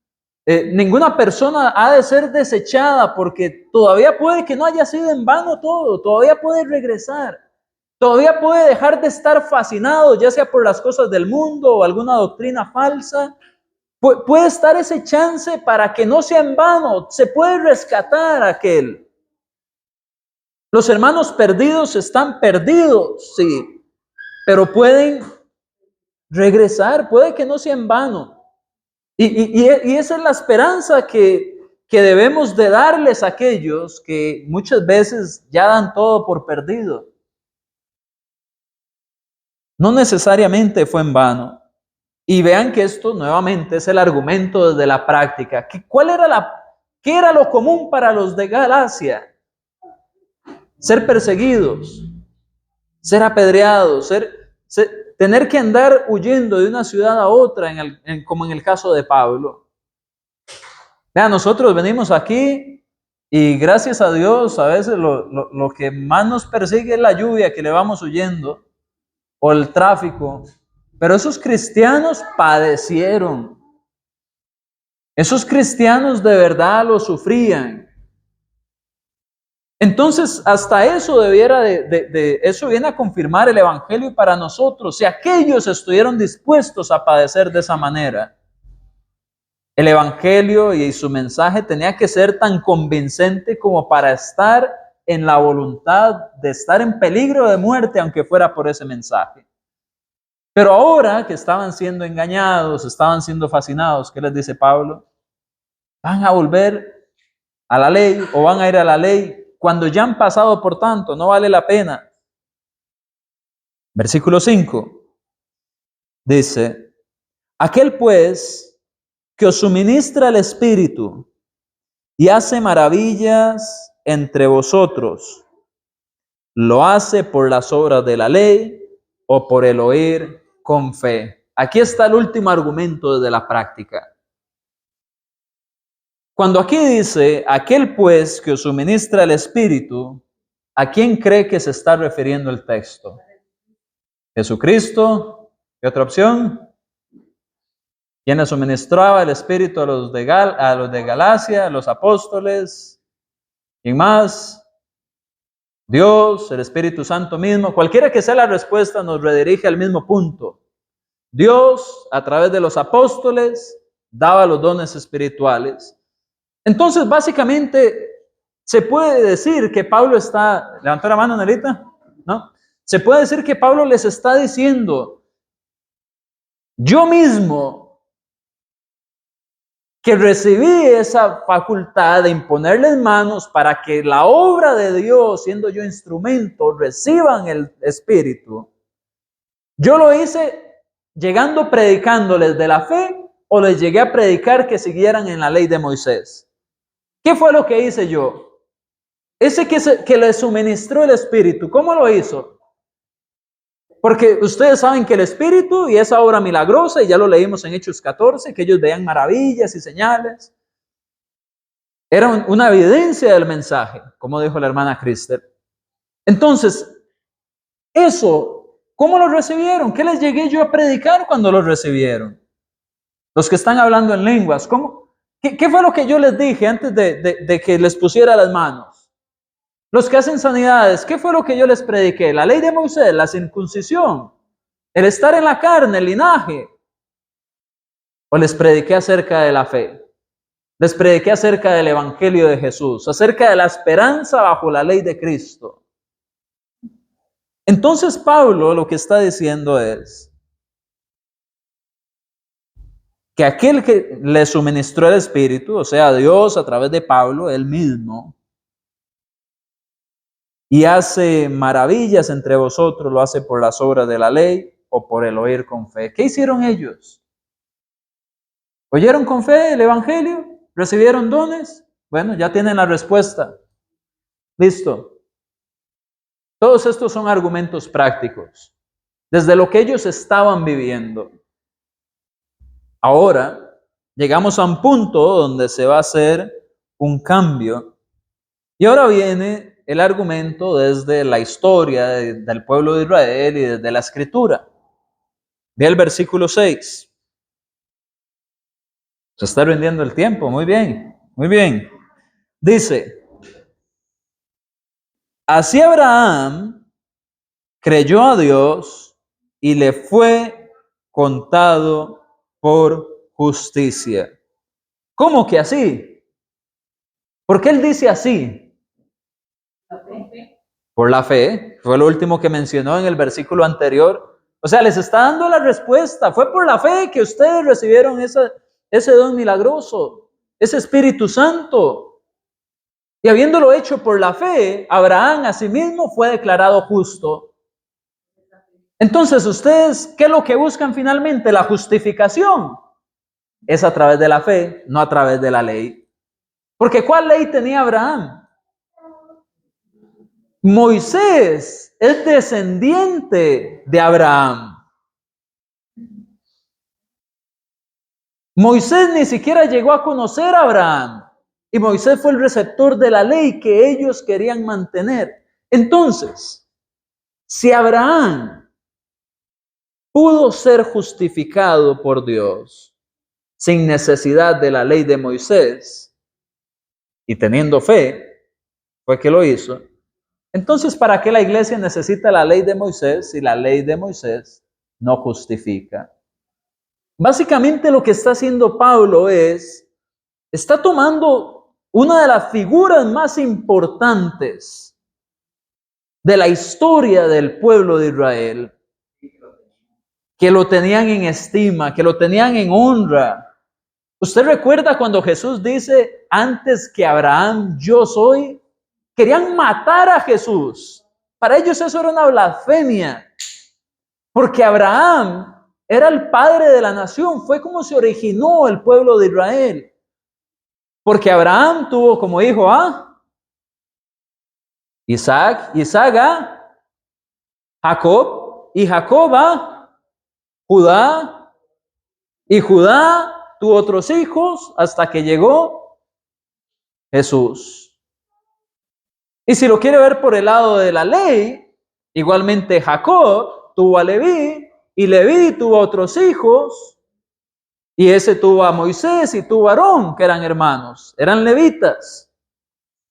ninguna persona ha de ser desechada, porque todavía puede que no haya sido en vano todo, todavía puede regresar, todavía puede dejar de estar fascinado, ya sea por las cosas del mundo o alguna doctrina falsa. Puede estar ese chance para que no sea en vano, se puede rescatar aquel. Los hermanos perdidos están perdidos, sí, pero pueden regresar, puede que no sea en vano. Y esa es la esperanza que debemos de darles a aquellos que muchas veces ya dan todo por perdido. No necesariamente fue en vano. Y vean que esto nuevamente es el argumento desde la práctica. ¿Qué era lo común para los de Galacia? Ser perseguidos, ser apedreados, tener que andar huyendo de una ciudad a otra, como en el caso de Pablo. Vean, nosotros venimos aquí y gracias a Dios a veces lo que más nos persigue es la lluvia que le vamos huyendo o el tráfico. Pero esos cristianos padecieron. Esos cristianos de verdad lo sufrían. Entonces, hasta eso eso viene a confirmar el Evangelio para nosotros. Si aquellos estuvieron dispuestos a padecer de esa manera, el Evangelio y su mensaje tenía que ser tan convincente como para estar en la voluntad de estar en peligro de muerte, aunque fuera por ese mensaje. Pero ahora que estaban siendo engañados, estaban siendo fascinados, ¿qué les dice Pablo? ¿Van a volver a la ley o van a ir a la ley cuando ya han pasado por tanto? No vale la pena. Versículo 5 dice, aquel pues que os suministra el Espíritu y hace maravillas entre vosotros, ¿lo hace por las obras de la ley o por el oír con fe? Aquí está el último argumento desde la práctica. Cuando aquí dice, aquel pues que os suministra el Espíritu, ¿a quién cree que se está refiriendo el texto? ¿Jesucristo? ¿Qué otra opción? ¿Quién le suministraba el Espíritu a los de Galacia, a los apóstoles? ¿Quién más? Dios, el Espíritu Santo mismo. Cualquiera que sea la respuesta nos redirige al mismo punto. Dios, a través de los apóstoles, daba los dones espirituales. Entonces, básicamente, se puede decir que Pablo está... ¿Levantó la mano, Nelita? ¿No? Se puede decir que Pablo les está diciendo, yo mismo, que recibí esa facultad de imponerles manos para que la obra de Dios, siendo yo instrumento, reciban el Espíritu. Yo lo hice llegando predicándoles de la fe o les llegué a predicar que siguieran en la ley de Moisés. ¿Qué fue lo que hice yo? Ese que les suministró el Espíritu, ¿cómo lo hizo? Porque ustedes saben que el Espíritu y esa obra milagrosa, y ya lo leímos en Hechos 14, que ellos veían maravillas y señales, era una evidencia del mensaje, como dijo la hermana Cristel. Entonces, eso, ¿cómo lo recibieron? ¿Qué les llegué yo a predicar cuando lo recibieron? Los que están hablando en lenguas, ¿cómo? ¿Qué fue lo que yo les dije antes de que les pusiera las manos? Los que hacen sanidades, ¿qué fue lo que yo les prediqué? La ley de Moisés, la circuncisión, el estar en la carne, el linaje. ¿O les prediqué acerca de la fe? Les prediqué acerca del Evangelio de Jesús, acerca de la esperanza bajo la ley de Cristo. Entonces Pablo lo que está diciendo es que aquel que le suministró el Espíritu, o sea, Dios a través de Pablo, él mismo, y hace maravillas entre vosotros, lo hace por las obras de la ley o por el oír con fe? ¿Qué hicieron ellos? ¿Oyeron con fe el Evangelio? ¿Recibieron dones? Bueno, ya tienen la respuesta. Listo. Todos estos son argumentos prácticos, desde lo que ellos estaban viviendo. Ahora, llegamos a un punto donde se va a hacer un cambio. Y ahora viene el argumento desde la historia del pueblo de Israel y desde la Escritura. Ve el versículo 6. Se está rindiendo el tiempo, muy bien, muy bien. Dice, así Abraham creyó a Dios y le fue contado por justicia. ¿Cómo que así? ¿Por qué él dice así? Por la fe, fue lo último que mencionó en el versículo anterior. O sea, les está dando la respuesta. Fue por la fe que ustedes recibieron ese don milagroso, ese Espíritu Santo. Y habiéndolo hecho por la fe, Abraham asimismo fue declarado justo. Entonces, ustedes, ¿qué es lo que buscan finalmente? La justificación. Es a través de la fe, no a través de la ley. Porque ¿cuál ley tenía Abraham? Moisés es descendiente de Abraham. Moisés ni siquiera llegó a conocer a Abraham. Y Moisés fue el receptor de la ley que ellos querían mantener. Entonces, si Abraham pudo ser justificado por Dios sin necesidad de la ley de Moisés y teniendo fe, fue que lo hizo. Entonces, ¿para qué la iglesia necesita la ley de Moisés si la ley de Moisés no justifica? Básicamente lo que está haciendo Pablo está tomando una de las figuras más importantes de la historia del pueblo de Israel, que lo tenían en estima, que lo tenían en honra. ¿Usted recuerda cuando Jesús dice, antes que Abraham, yo soy? Querían matar a Jesús. Para ellos eso era una blasfemia. Porque Abraham era el padre de la nación. Fue como se originó el pueblo de Israel. Porque Abraham tuvo como hijo a Isaac, Isaac a Jacob, y Jacob a Judá, y Judá tuvo otros hijos hasta que llegó Jesús. Y si lo quiere ver por el lado de la ley, igualmente Jacob tuvo a Leví, y Leví tuvo otros hijos, y ese tuvo a Moisés y tuvo a Aarón, que eran hermanos, eran levitas.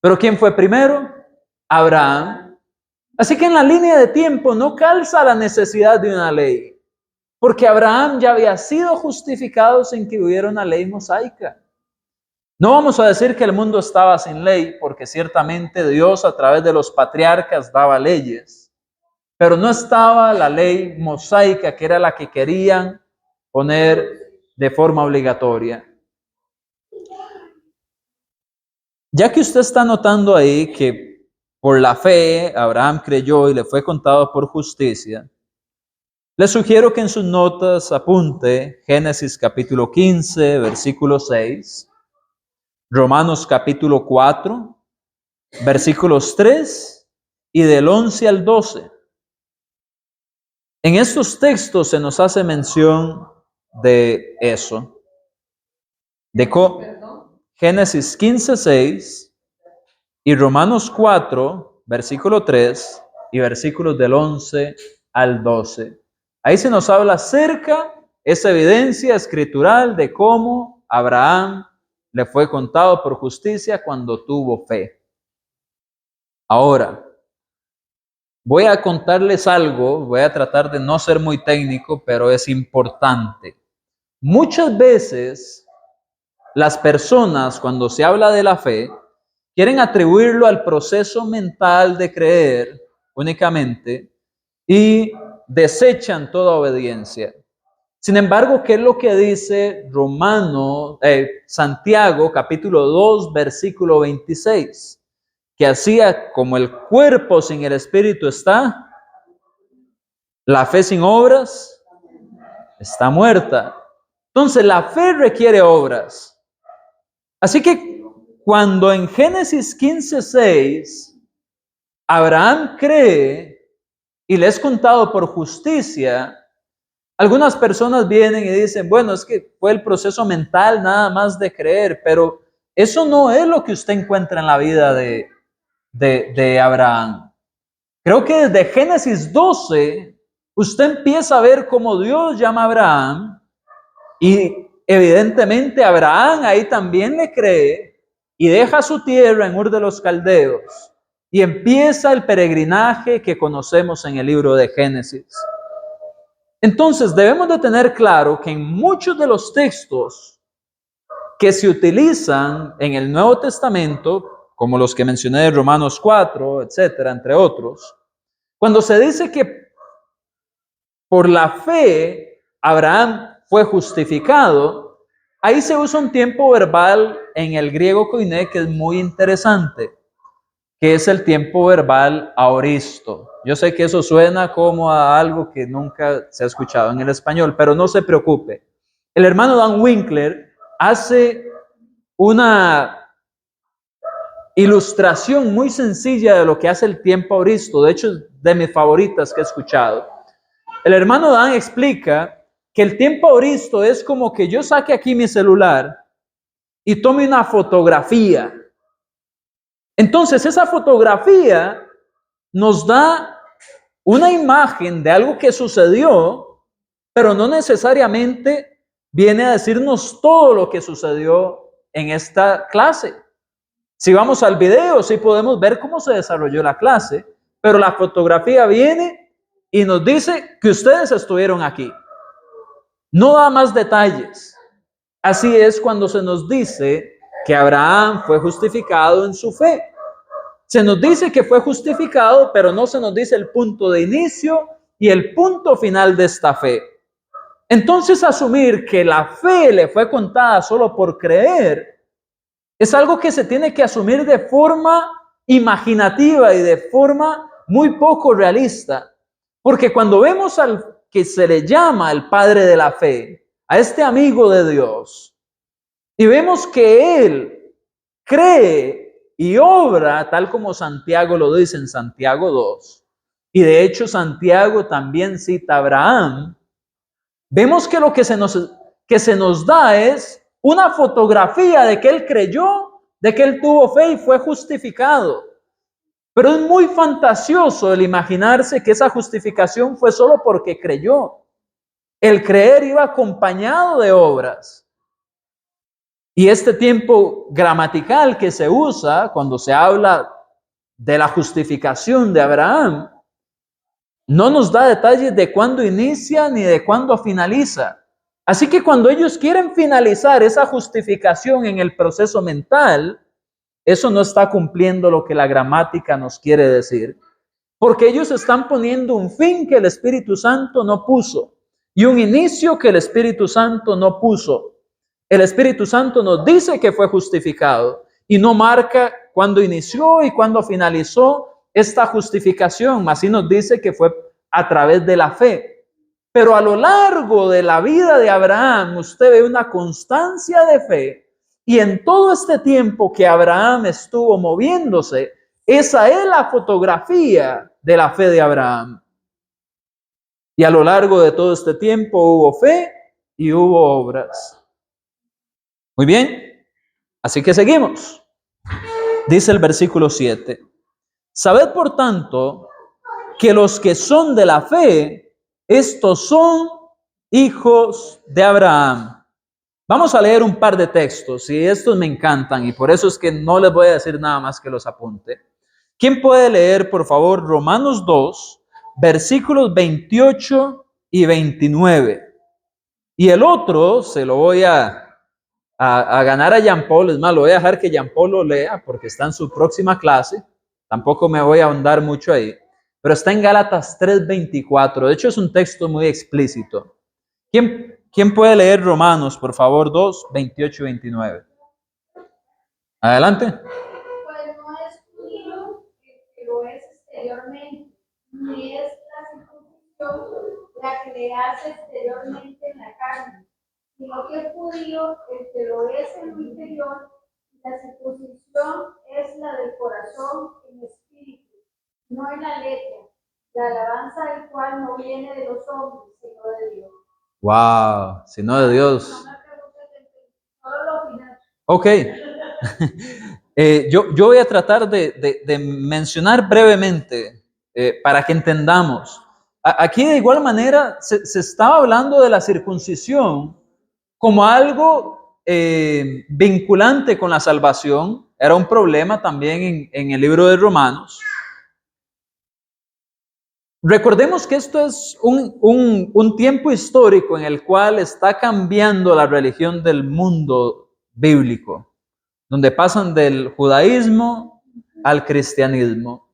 Pero ¿quién fue primero? Abraham. Así que en la línea de tiempo no calza la necesidad de una ley, porque Abraham ya había sido justificado sin que hubiera una ley mosaica. No vamos a decir que el mundo estaba sin ley, porque ciertamente Dios a través de los patriarcas daba leyes, pero no estaba la ley mosaica, que era la que querían poner de forma obligatoria. Ya que usted está notando ahí que por la fe Abraham creyó y le fue contado por justicia, le sugiero que en sus notas apunte Génesis capítulo 15, versículo 6, Romanos capítulo 4, versículos 3 y del 11 al 12. En estos textos se nos hace mención de eso, de Génesis 15, 6 y Romanos 4, versículo 3 y versículos del 11 al 12. Ahí se nos habla acerca, esa evidencia escritural de cómo Abraham le fue contado por justicia cuando tuvo fe. Ahora, voy a contarles algo, voy a tratar de no ser muy técnico, pero es importante. Muchas veces las personas, cuando se habla de la fe, quieren atribuirlo al proceso mental de creer únicamente y desechan toda obediencia. Sin embargo, ¿qué es lo que dice Santiago capítulo 2, versículo 26? Que hacía como el cuerpo sin el espíritu está, La fe sin obras está muerta. Entonces, la fe requiere obras. Así que cuando en Génesis 15:6, Abraham cree y le es contado por justicia, algunas personas vienen y dicen, bueno, es que fue el proceso mental nada más de creer, pero eso no es lo que usted encuentra en la vida de Abraham. Creo que desde Génesis 12, usted empieza a ver cómo Dios llama a Abraham y evidentemente Abraham ahí también le cree y deja su tierra en Ur de los Caldeos y empieza el peregrinaje que conocemos en el libro de Génesis. Entonces debemos de tener claro que en muchos de los textos que se utilizan en el Nuevo Testamento, como los que mencioné de Romanos 4, etcétera, entre otros, cuando se dice que por la fe Abraham fue justificado, ahí se usa un tiempo verbal en el griego koiné que es muy interesante, que es el tiempo verbal aoristo. Yo sé que eso suena como a algo que nunca se ha escuchado en el español, pero no se preocupe. El hermano Dan Winkler hace una ilustración muy sencilla de lo que hace el tiempo aoristo, de hecho de mis favoritas que he escuchado. El hermano Dan explica que el tiempo aoristo es como que yo saque aquí mi celular y tome una fotografía. Entonces esa fotografía nos da una imagen de algo que sucedió, pero no necesariamente viene a decirnos todo lo que sucedió en esta clase. Si vamos al video, sí podemos ver cómo se desarrolló la clase, pero la fotografía viene y nos dice que ustedes estuvieron aquí. No da más detalles. Así es cuando se nos dice que Abraham fue justificado en su fe. Se nos dice que fue justificado, pero no se nos dice el punto de inicio y el punto final de esta fe. Entonces, asumir que la fe le fue contada solo por creer es algo que se tiene que asumir de forma imaginativa y de forma muy poco realista. Porque cuando vemos al que se le llama el padre de la fe, a este amigo de Dios, y vemos que él cree y obra tal como Santiago lo dice en Santiago 2, y de hecho Santiago también cita a Abraham, vemos que lo que se nos da es una fotografía de que él creyó, de que él tuvo fe y fue justificado. Pero es muy fantasioso el imaginarse que esa justificación fue solo porque creyó. El creer iba acompañado de obras. Y este tiempo gramatical que se usa cuando se habla de la justificación de Abraham no nos da detalles de cuándo inicia ni de cuándo finaliza. Así que cuando ellos quieren finalizar esa justificación en el proceso mental, eso no está cumpliendo lo que la gramática nos quiere decir. Porque ellos están poniendo un fin que el Espíritu Santo no puso y un inicio que el Espíritu Santo no puso. El Espíritu Santo nos dice que fue justificado y no marca cuándo inició y cuándo finalizó esta justificación, más sí nos dice que fue a través de la fe. Pero a lo largo de la vida de Abraham, usted ve una constancia de fe y en todo este tiempo que Abraham estuvo moviéndose, esa es la fotografía de la fe de Abraham. Y a lo largo de todo este tiempo hubo fe y hubo obras. Muy bien, así que seguimos. Dice el versículo 7. Sabed por tanto que los que son de la fe, estos son hijos de Abraham. Vamos a leer un par de textos y estos me encantan y por eso es que no les voy a decir nada más que los apunte. ¿Quién puede leer, por favor, Romanos 2, versículos 28 y 29? Y el otro se lo voy a ganar a Jean Paul, es más, lo voy a dejar que Jean Paul lo lea porque está en su próxima clase, tampoco me voy a ahondar mucho ahí, pero está en Gálatas 3:24, de hecho es un texto muy explícito. ¿Quién puede leer Romanos, por favor, 2, 28 y 29? Adelante. Pues no es judío el que lo es exteriormente, ni es la circuncisión se hace exteriormente en la carne, sino que es judío el que lo es en lo interior, y la circuncisión es la del corazón en espíritu, no en la letra, la alabanza del cual no viene de los hombres, sino de Dios. Wow, si no de Dios. No me preguntes solo lo final. Ok. Yo voy a tratar de mencionar brevemente para que entendamos. Aquí de igual manera se estaba hablando de la circuncisión como algo vinculante con la salvación. Era un problema también en el libro de Romanos. Recordemos que esto es un tiempo histórico en el cual está cambiando la religión del mundo bíblico, donde pasan del judaísmo al cristianismo.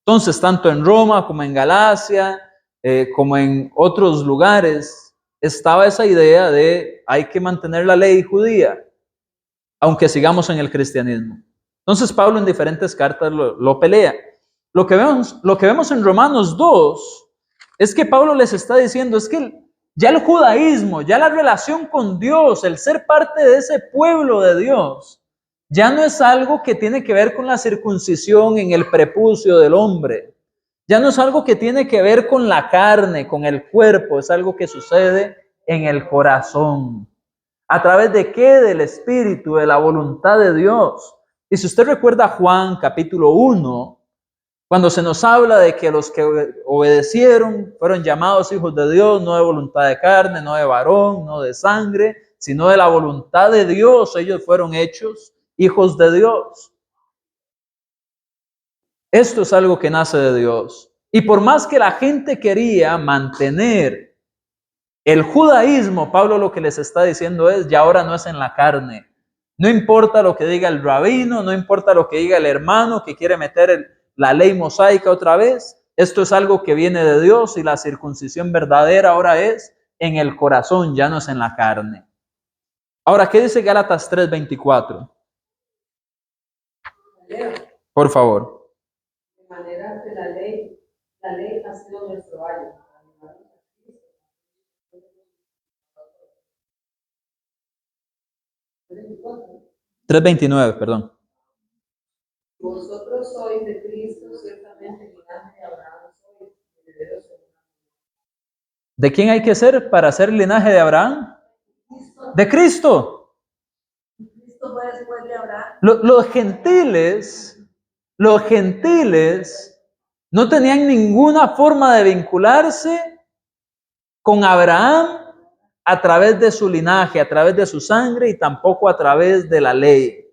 Entonces, tanto en Roma como en Galacia, como en otros lugares, estaba esa idea de hay que mantener la ley judía, aunque sigamos en el cristianismo. Entonces, Pablo en diferentes cartas lo pelea. Lo que vemos en Romanos 2 es que Pablo les está diciendo, es que ya el judaísmo, ya la relación con Dios, el ser parte de ese pueblo de Dios, ya no es algo que tiene que ver con la circuncisión en el prepucio del hombre. Ya no es algo que tiene que ver con la carne, con el cuerpo, es algo que sucede en el corazón. ¿A través de qué? Del Espíritu, de la voluntad de Dios. Y si usted recuerda Juan capítulo 1, cuando se nos habla de que los que obedecieron fueron llamados hijos de Dios, no de voluntad de carne, no de varón, no de sangre, sino de la voluntad de Dios, ellos fueron hechos hijos de Dios. Esto es algo que nace de Dios. Y por más que la gente quería mantener el judaísmo, Pablo lo que les está diciendo es, ya ahora no es en la carne. No importa lo que diga el rabino, no importa lo que diga el hermano que quiere meter la ley mosaica otra vez. Esto es algo que viene de Dios y la circuncisión verdadera ahora es en el corazón, ya no es en la carne. Ahora, ¿qué dice Gálatas 3:24? Por favor. De manera que la ley ha sido nuestro ayo. 3:29, perdón. Vosotros sois de Cristo, ciertamente linaje de Abraham sois, herederos de Abraham. ¿De quién hay que ser para ser linaje de Abraham? De Cristo. Cristo fue después de Abraham. Los gentiles no tenían ninguna forma de vincularse con Abraham a través de su linaje, a través de su sangre y tampoco a través de la ley.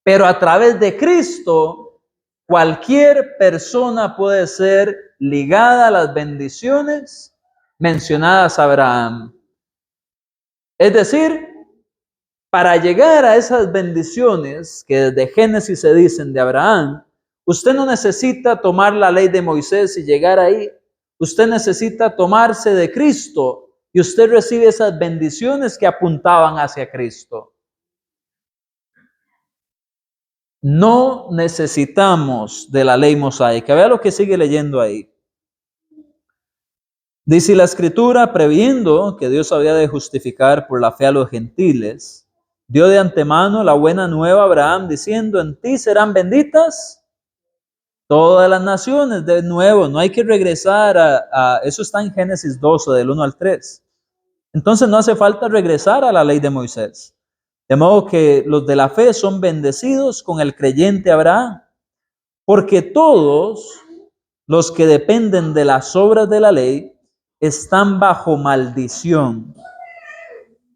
Pero a través de Cristo, cualquier persona puede ser ligada a las bendiciones mencionadas a Abraham. Es decir, para llegar a esas bendiciones que desde Génesis se dicen de Abraham, usted no necesita tomar la ley de Moisés y llegar ahí. Usted necesita tomarse de Cristo y usted recibe esas bendiciones que apuntaban hacia Cristo. No necesitamos de la ley mosaica. Vea lo que sigue leyendo ahí. Dice la Escritura, previendo que Dios había de justificar por la fe a los gentiles, dio de antemano la buena nueva a Abraham, diciendo, en ti serán benditas todas las naciones. De nuevo, no hay que regresar eso está en Génesis 12, del 1 al 3. Entonces no hace falta regresar a la ley de Moisés. De modo que los de la fe son bendecidos con el creyente Abraham, porque todos los que dependen de las obras de la ley están bajo maldición.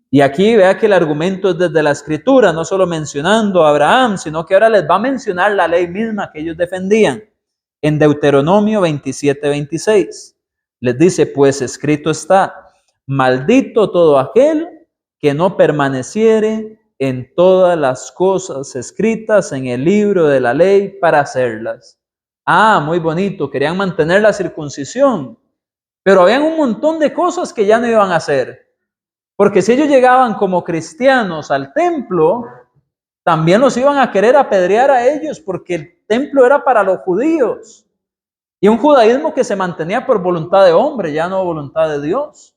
Y aquí vea que el argumento es desde la Escritura, no solo mencionando a Abraham, sino que ahora les va a mencionar la ley misma que ellos defendían. En Deuteronomio 27:26 les dice, pues escrito está, maldito todo aquel que no permaneciere en todas las cosas escritas en el libro de la ley para hacerlas. Ah, muy bonito, querían mantener la circuncisión, pero habían un montón de cosas que ya no iban a hacer. Porque si ellos llegaban como cristianos al templo, también los iban a querer apedrear a ellos, porque el templo era para los judíos. Y un judaísmo que se mantenía por voluntad de hombre, ya no voluntad de Dios.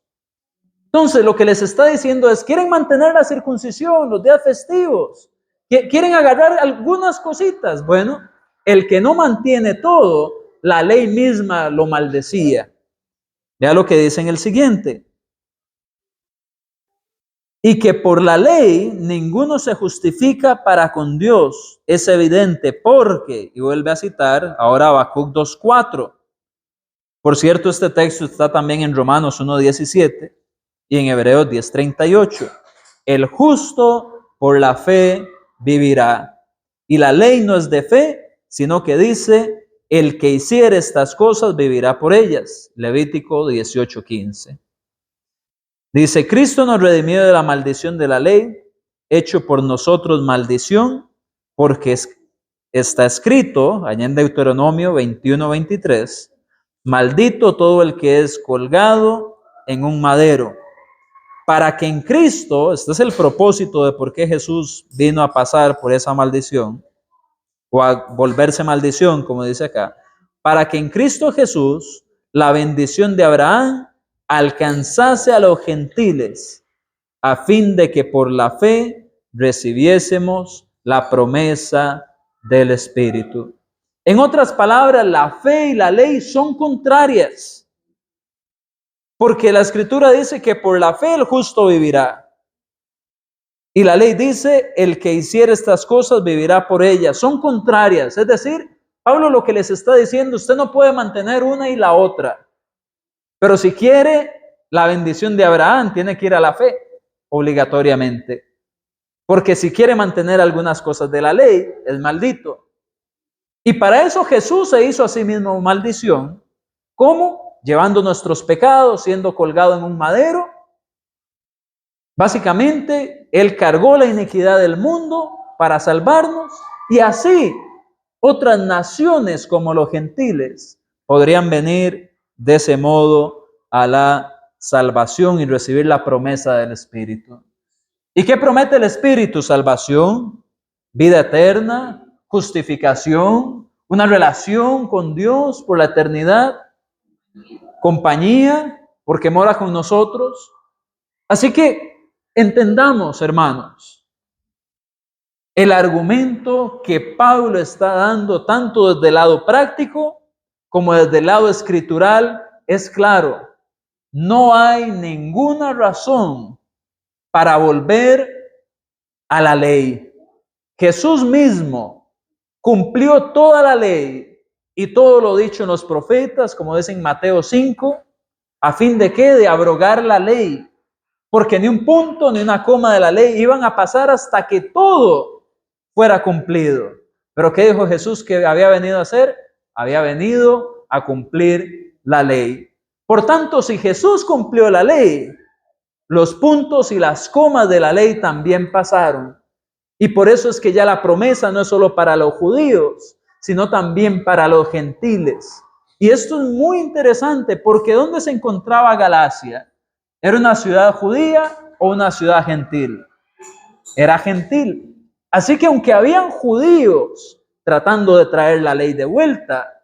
Entonces, lo que les está diciendo es, quieren mantener la circuncisión, los días festivos, quieren agarrar algunas cositas. Bueno, el que no mantiene todo, la ley misma lo maldecía. Vea lo que dice en el siguiente. Y que por la ley ninguno se justifica para con Dios. Es evidente porque, y vuelve a citar ahora Habacuc 2:4. Por cierto, este texto está también en Romanos 1:17 y en Hebreos 10:38. El justo por la fe vivirá. Y la ley no es de fe, sino que dice, el que hiciere estas cosas vivirá por ellas. Levítico 18:15. Dice, Cristo nos redimió de la maldición de la ley, hecho por nosotros maldición, porque está escrito, allá en Deuteronomio 21:23, maldito todo el que es colgado en un madero, para que en Cristo, este es el propósito de por qué Jesús vino a pasar por esa maldición, o a volverse maldición, como dice acá, para que en Cristo Jesús la bendición de Abraham alcanzase a los gentiles, a fin de que por la fe recibiésemos la promesa del Espíritu. En otras palabras, la fe y la ley son contrarias, porque la Escritura dice que por la fe el justo vivirá. Y la ley dice, el que hiciere estas cosas vivirá por ellas. Son contrarias. Es decir, Pablo lo que les está diciendo, usted no puede mantener una y la otra. Pero si quiere la bendición de Abraham, tiene que ir a la fe, obligatoriamente. Porque si quiere mantener algunas cosas de la ley, es maldito. Y para eso Jesús se hizo a sí mismo maldición. ¿Cómo? Llevando nuestros pecados, siendo colgado en un madero. Básicamente, Él cargó la iniquidad del mundo para salvarnos, y así otras naciones como los gentiles podrían venir de ese modo a la salvación y recibir la promesa del Espíritu. ¿Y qué promete el Espíritu? Salvación, vida eterna, justificación, una relación con Dios por la eternidad, compañía, porque mora con nosotros. Así que entendamos, hermanos, el argumento que Pablo está dando tanto desde el lado práctico como desde el lado escritural es claro. No hay ninguna razón para volver a la ley. Jesús mismo cumplió toda la ley y todo lo dicho en los profetas, como dice en Mateo 5, a fin de ¿qué? De abrogar la ley. Porque ni un punto ni una coma de la ley iban a pasar hasta que todo fuera cumplido. Pero ¿qué dijo Jesús que había venido a hacer? Había venido a cumplir la ley. Por tanto, si Jesús cumplió la ley, los puntos y las comas de la ley también pasaron. Y por eso es que ya la promesa no es solo para los judíos, sino también para los gentiles. Y esto es muy interesante porque ¿dónde se encontraba Galacia? ¿Era una ciudad judía o una ciudad gentil? Era gentil. Así que aunque habían judíos tratando de traer la ley de vuelta,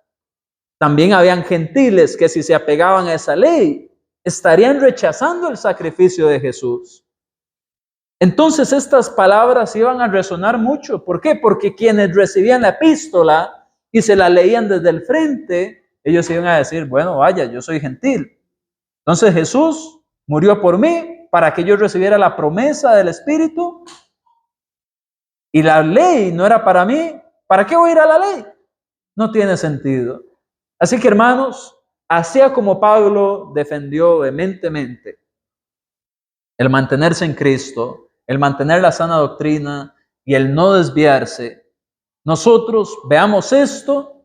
también habían gentiles que si se apegaban a esa ley, estarían rechazando el sacrificio de Jesús. Entonces estas palabras iban a resonar mucho. ¿Por qué? Porque quienes recibían la epístola y se la leían desde el frente, ellos iban a decir, bueno, vaya, yo soy gentil. Entonces Jesús murió por mí para que yo recibiera la promesa del Espíritu. Y la ley no era para mí. ¿Para qué voy a ir a la ley? No tiene sentido. Así que, hermanos, así como Pablo defendió vehementemente el mantenerse en Cristo, el mantener la sana doctrina y el no desviarse, nosotros veamos esto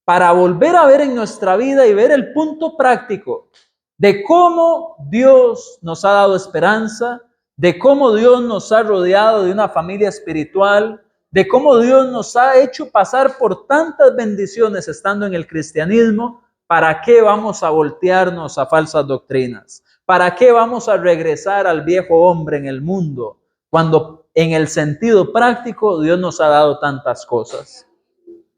para volver a ver en nuestra vida y ver el punto práctico de cómo Dios nos ha dado esperanza, de cómo Dios nos ha rodeado de una familia espiritual, de cómo Dios nos ha hecho pasar por tantas bendiciones estando en el cristianismo. ¿Para qué vamos a voltearnos a falsas doctrinas? ¿Para qué vamos a regresar al viejo hombre en el mundo cuando en el sentido práctico Dios nos ha dado tantas cosas?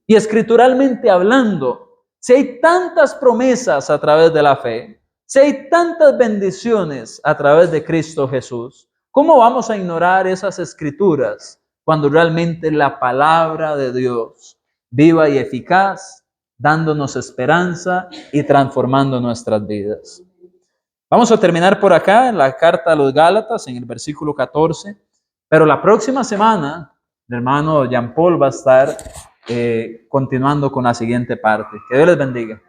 Y escrituralmente hablando, si hay tantas promesas a través de la fe, Si hay tantas bendiciones a través de Cristo Jesús, ¿cómo vamos a ignorar esas escrituras cuando realmente la palabra de Dios, viva y eficaz, dándonos esperanza y transformando nuestras vidas? Vamos a terminar por acá en la carta a los Gálatas, en el versículo 14, pero la próxima semana el hermano Jean Paul va a estar continuando con la siguiente parte. Que Dios les bendiga.